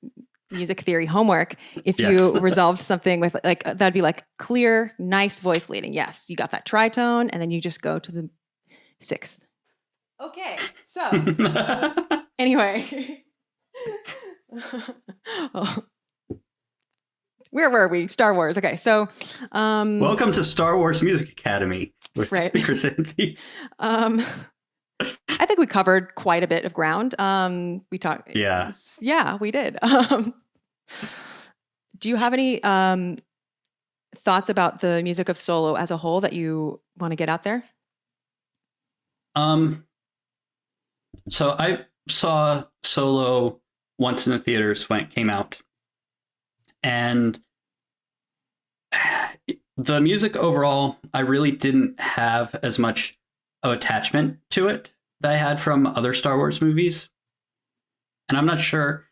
music theory homework if you resolved something with like, that'd be like clear, nice voice leading. Yes, you got that tritone, and then you just go to the 6th. Okay, so anyway. Where were we? Star Wars. Okay, so welcome to Star Wars Music Academy with Chris Envy. I think we covered quite a bit of ground. We talked. Yeah, we did. Do you have any thoughts about the music of Solo as a whole that you want to get out there? So I saw Solo once in the theaters when it came out, and the music overall, I really didn't have as much of attachment to it that I had from other Star Wars movies. And I'm not sure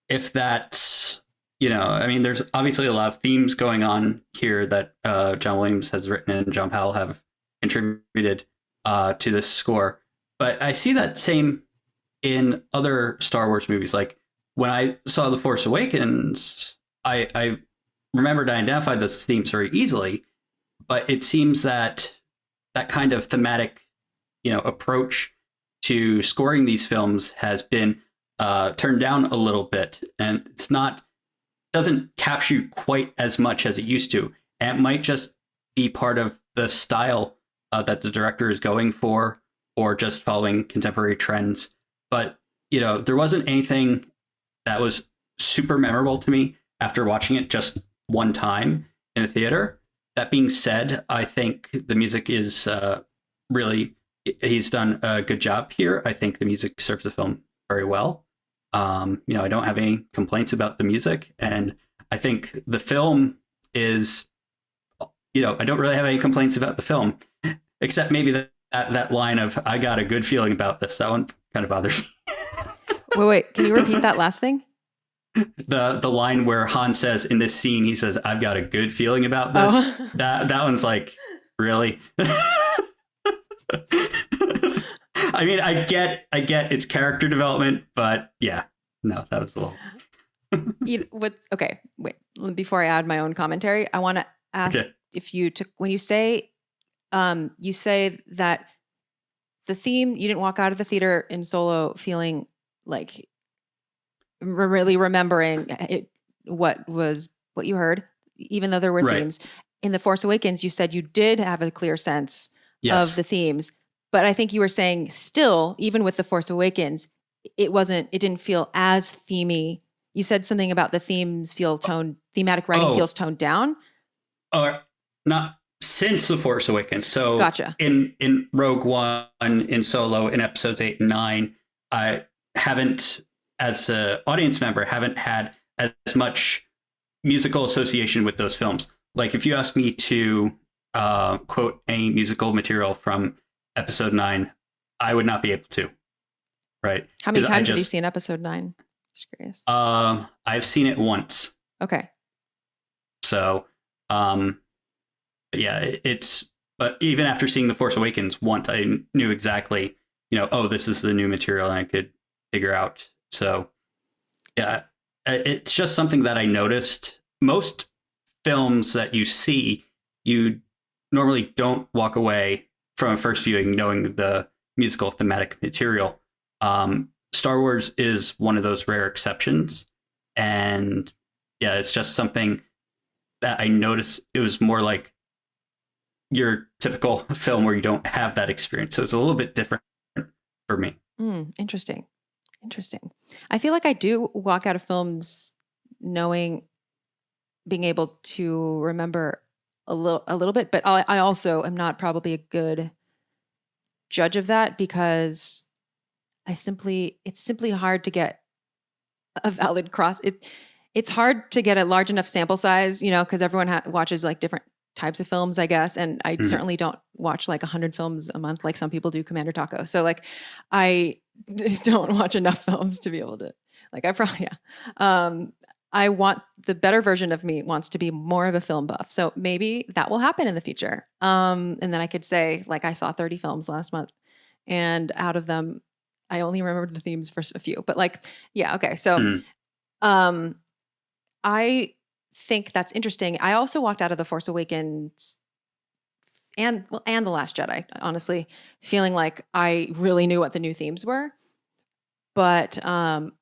if that's, I mean, there's obviously a lot of themes going on here that John Williams has written and John Powell have contributed to this score. But I see that same in other Star Wars movies. Like when I saw The Force Awakens, I remembered I identified those themes very easily, but it seems that kind of thematic, approach to scoring these films has been turned down a little bit, and doesn't capture you quite as much as it used to. And it might just be part of the style that the director is going for, or just following contemporary trends. But, there wasn't anything that was super memorable to me after watching it just one time in the theater. That being said, I think the music is really, he's done a good job here. I think the music serves the film very well. I don't have any complaints about the music. And I think the film is, I don't really have any complaints about the film, except maybe that line of, I got a good feeling about this. That one kind of bothers me. Wait, can you repeat that last thing? The line where Han says in this scene, he says, I've got a good feeling about this. Oh. That one's like, really? I mean, I get its character development, but yeah, no, that was a little. Okay, wait, before I add my own commentary, I want to ask if you took, when you say that the theme, you didn't walk out of the theater in Solo feeling like really remembering what you heard, even though there were themes. In The Force Awakens, you said you did have a clear sense of the themes, but I think you were saying still, even with The Force Awakens, it didn't feel as themey. You said something about the thematic writing feels toned down. Not since The Force Awakens. So gotcha. In Rogue One, in Solo, in episodes 8 and 9, I haven't, as an audience member, haven't had as much musical association with those films. Like if you ask me to quote any musical material from episode 9, I would not be able to. Right. How many times have you seen episode 9? Just curious. I've seen it once. Okay. So, but yeah, but even after seeing The Force Awakens once, I knew exactly, oh, this is the new material, and I could figure out. So yeah, it's just something that I noticed. Most films that you see, you normally don't walk away from a first viewing knowing the musical thematic material. Star Wars is one of those rare exceptions. And yeah, it's just something that I noticed. It was more like your typical film where you don't have that experience. So it's a little bit different for me. Interesting. I feel like I do walk out of films being able to remember a little bit, but I also am not probably a good judge of that because it's simply hard to get a valid it's hard to get a large enough sample size, because everyone watches like different types of films, I guess. And I certainly don't watch like 100 films a month like some people do, Commander Taco. So like I just don't watch enough films to be able to, like, I want the better version of me wants to be more of a film buff. So maybe that will happen in the future. And then I could say, like, I saw 30 films last month, and out of them, I only remembered the themes for a few. But like, yeah, okay. So I think that's interesting. I also walked out of The Force Awakens and The Last Jedi, honestly, feeling like I really knew what the new themes were. But I'm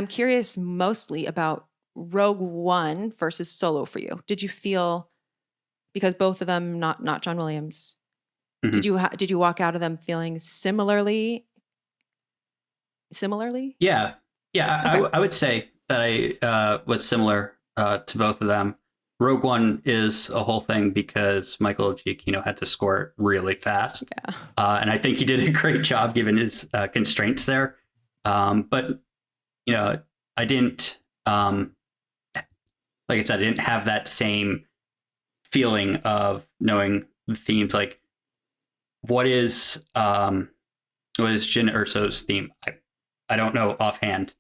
curious mostly about Rogue One versus Solo for you. Did you feel, because both of them not John Williams, did you walk out of them feeling similarly? Yeah. Okay. I would say that I was similar to both of them. Rogue One is a whole thing because Michael Giacchino had to score it really fast. Yeah. And I think he did a great job given his constraints there. But, I didn't, like I said, I didn't have that same feeling of knowing the themes. Like, what is Jyn Erso's theme? I don't know offhand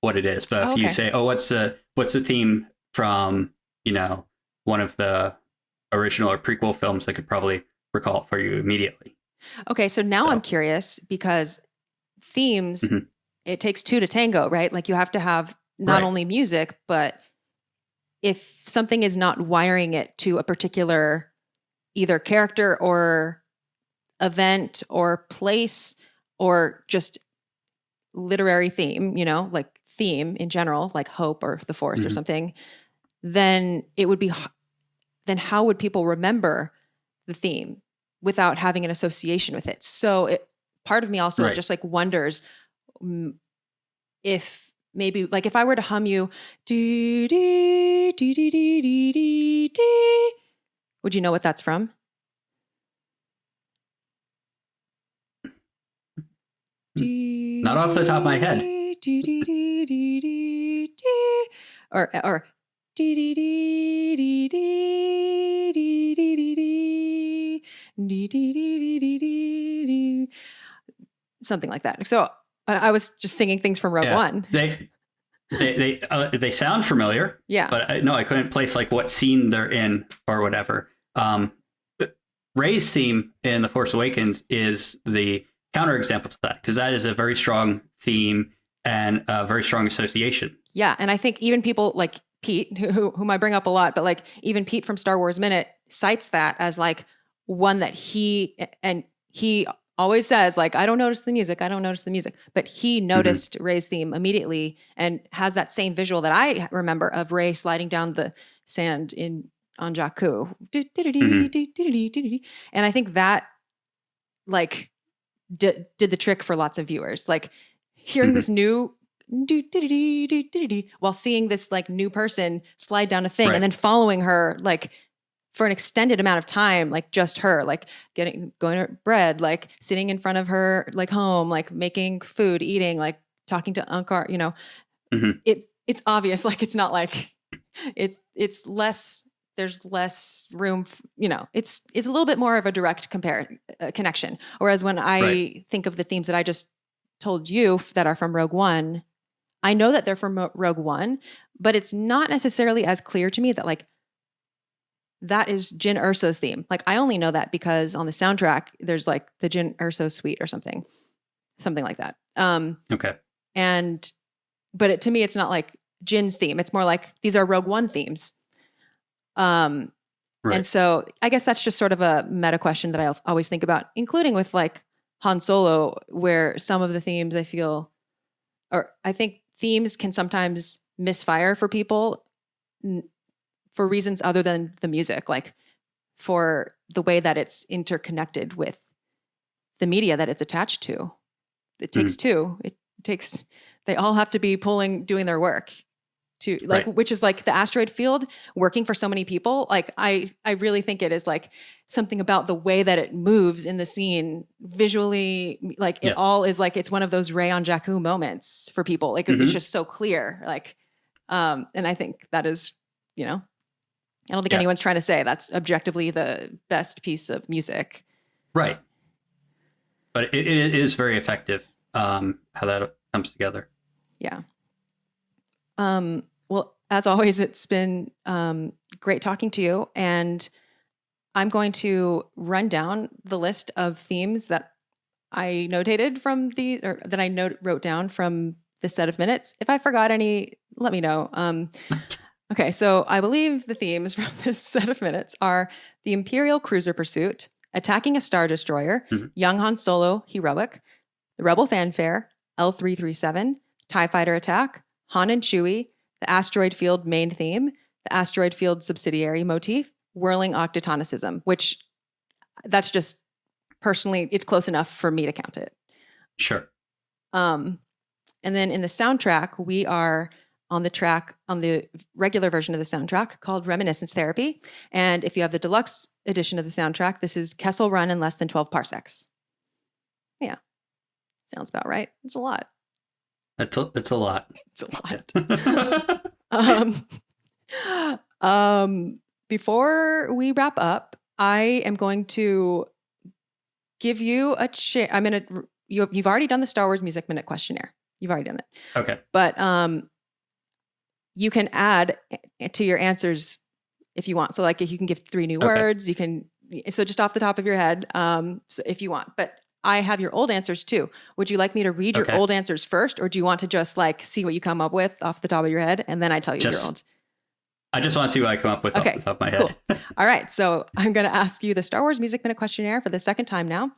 what it is, but if you say, what's the theme from, one of the original or prequel films, I could probably recall it for you immediately. Okay, so now I'm curious because themes, it takes two to tango, right? Like you have to have not only music, but if something is not wiring it to a particular either character or event or place or just literary theme, like theme in general, like hope or the Force or something, then then how would people remember the theme without having an association with it? So part of me also just like wonders if maybe, like, if I were to hum you, would you know what that's from? Not off the top of my head. Or something like that. So I was just singing things from Rogue One. They sound familiar. Yeah. But I couldn't place like what scene they're in or whatever. Rey's theme in The Force Awakens is the counterexample to that, because that is a very strong theme and a very strong association. Yeah. And I think even people like Pete, whom I bring up a lot, but like even Pete from Star Wars Minute cites that as like one that he always says, like, I don't notice the music. But he noticed Rey's theme immediately and has that same visual that I remember of Rey sliding down the sand on Jakku. And I think that like did the trick for lots of viewers. Like hearing this new while seeing this like new person slide down a thing and then following her like for an extended amount of time, like just her, like going to bread, like sitting in front of her, like home, like making food, eating, like talking to Unkar, it's obvious. Like, it's not like it's less, there's less room, it's a little bit more of a direct connection. Whereas when I think of the themes that I just told you that are from Rogue One, I know that they're from Rogue One, but it's not necessarily as clear to me that like that is Jyn Erso's theme. Like, I only know that because on the soundtrack, there's like the Jyn Erso suite or something like that. Okay. But to me, it's not like Jin's theme. It's more like these are Rogue One themes. Right. And so I guess that's just sort of a meta question that I always think about, including with like Han Solo, where some of the themes I think themes can sometimes misfire for people for reasons other than the music, like for the way that it's interconnected with the media that it's attached to. It takes two. They all have to be doing their work to like, Right. which is like the Asteroid Field working for so many people. Like I really think it is like something about the way that it moves in the scene visually. Like it Yes. all is like, it's one of those Ray on Jakku moments for people. Like it's just so clear. Like, and I think that is, I don't think anyone's trying to say that's objectively the best piece of music. Right. But it is very effective, how that comes together. Yeah. Well, as always, it's been great talking to you. And I'm going to run down the list of themes that I notated from that I wrote down from the set of minutes. If I forgot any, let me know. Okay, so I believe the themes from this set of minutes are the Imperial Cruiser Pursuit, attacking a Star Destroyer, young Han Solo, heroic, the Rebel Fanfare, L337, TIE Fighter Attack, Han and Chewie, the Asteroid Field main theme, the Asteroid Field subsidiary motif, whirling octatonicism, which that's just personally, it's close enough for me to count it. Sure. And then in the soundtrack, we are on the regular version of the soundtrack called Reminiscence Therapy. And if you have the deluxe edition of the soundtrack, this is Kessel Run in less than 12 parsecs. Yeah. Sounds about right. It's a lot. It's a lot. It's a lot. Before we wrap up, I am going to give you a chance. You've already done the Star Wars Music Minute Questionnaire. You've already done it. Okay. But you can add to your answers if you want. So like if you can give 3 new words, you can, so just off the top of your head, so if you want. But I have your old answers too. Would you like me to read your old answers first, or do you want to just like see what you come up with off the top of your head and then I tell you your old? I just want to see what I come up with off the top of my head. Cool. All right. So I'm going to ask you the Star Wars Music Minute Questionnaire for the second time now.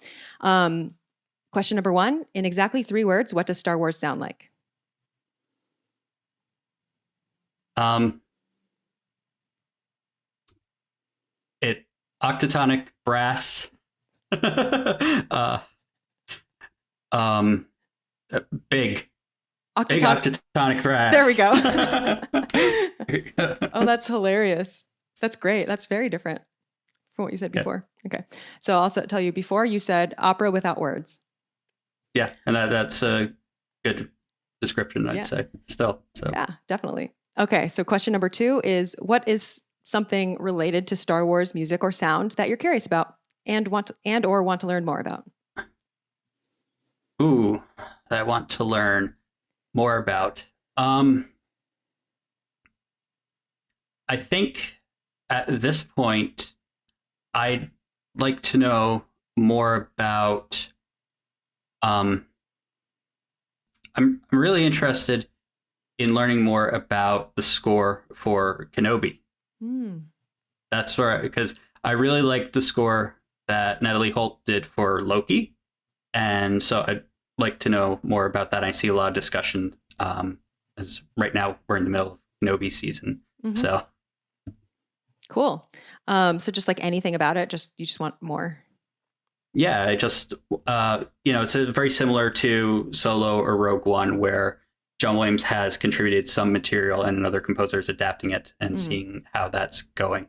Question number 1, in exactly 3 words, what does Star Wars sound like? It octatonic brass. Big octatonic brass. There we go. Oh, that's hilarious. That's great. That's very different from what you said before. Okay. So I'll also tell you, before you said opera without words. Yeah. And that's a good description, I'd say still. So yeah, definitely. Okay. So question number 2 is, what is something related to Star Wars music or sound that you're curious about and want to learn more about? Ooh, that I want to learn more about. I think at this point, I'd like to know more about. I'm really interested in learning more about the score for Kenobi. That's where, because I really liked the score that Natalie Holt did for Loki, and so I'd like to know more about that. I see a lot of discussion, as right now we're in the middle of Kenobi season, so cool. So just like anything about it, you just want more. Yeah, I just it's very similar to Solo or Rogue One, where John Williams has contributed some material and another composer is adapting it and seeing how that's going.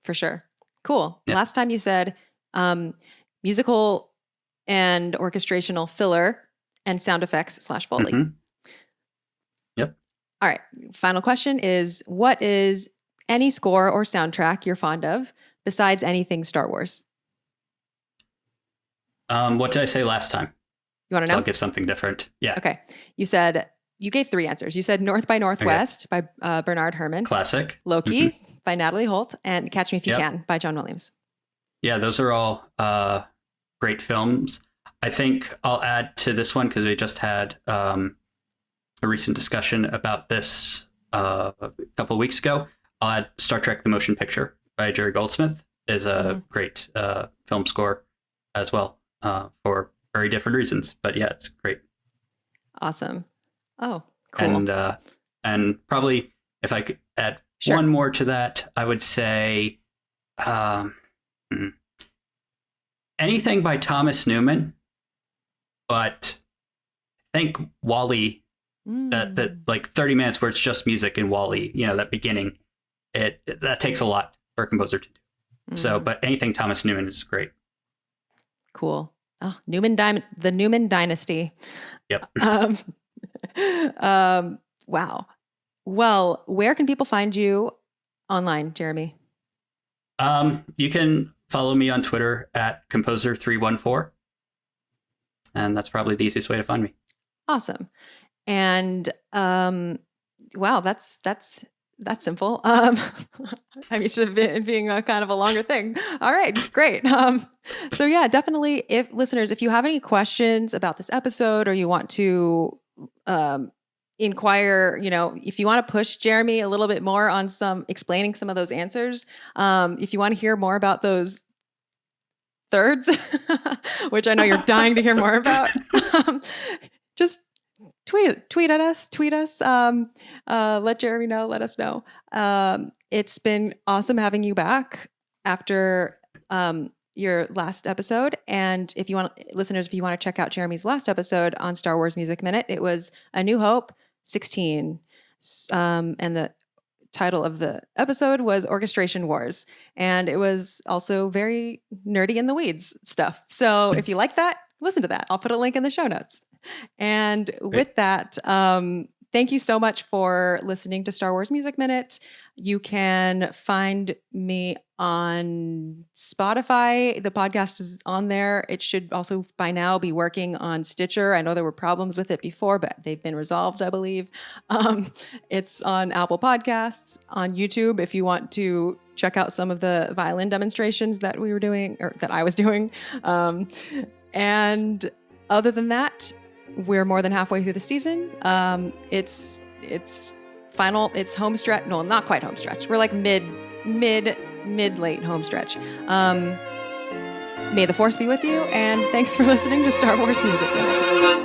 For sure. Cool. Yeah. Last time you said musical and orchestrational filler and sound effects / Foley. Yep. All right. Final question is, what is any score or soundtrack you're fond of besides anything Star Wars? What did I say last time? You want to know? I'll give something different. Yeah. Okay. You gave 3 answers. You said North by Northwest by Bernard Herrmann. Classic. Loki by Natalie Holt and Catch Me If You Yep. Can by John Williams. Yeah, those are all great films. I think I'll add to this one because we just had a recent discussion about this a couple of weeks ago. I'll add Star Trek: The Motion Picture by Jerry Goldsmith is a great film score as well for very different reasons. But yeah, it's great. Awesome. Oh, cool. And probably if I could add one more to that, I would say anything by Thomas Newman, but I think Wall-E, that like 30 minutes where it's just music and Wall-E, that beginning, that takes a lot for a composer to do. So, but anything Thomas Newman is great. Cool. Oh, the Newman Dynasty. Yep. Wow. Well, where can people find you online, Jeremy? You can follow me on Twitter at composer314. And that's probably the easiest way to find me. Awesome. And wow, that's simple. I'm used to it being a kind of a longer thing. All right, great. So yeah, definitely if you have any questions about this episode or you want to inquire, if you want to push Jeremy a little bit more on explaining some of those answers, if you want to hear more about those thirds, which I know you're dying to hear more about, just tweet us, let Jeremy know, let us know. It's been awesome having you back after your last episode. And if you want to check out Jeremy's last episode on Star Wars Music Minute, it was A New Hope 16. And the title of the episode was Orchestration Wars. And it was also very nerdy in the weeds stuff. So if you like that, listen to that. I'll put a link in the show notes. And with that, thank you so much for listening to Star Wars Music Minute. You can find me on Spotify. The podcast is on there. It should also by now be working on Stitcher. I know there were problems with it before, but they've been resolved, I believe. It's on Apple Podcasts, on YouTube if you want to check out some of the violin demonstrations that we were doing, or that I was doing. And other than that, we're more than halfway through the season. It's final. It's home stretch. No, not quite home stretch. We're like mid-late home stretch. May the force be with you, and thanks for listening to Star Wars Music Minute.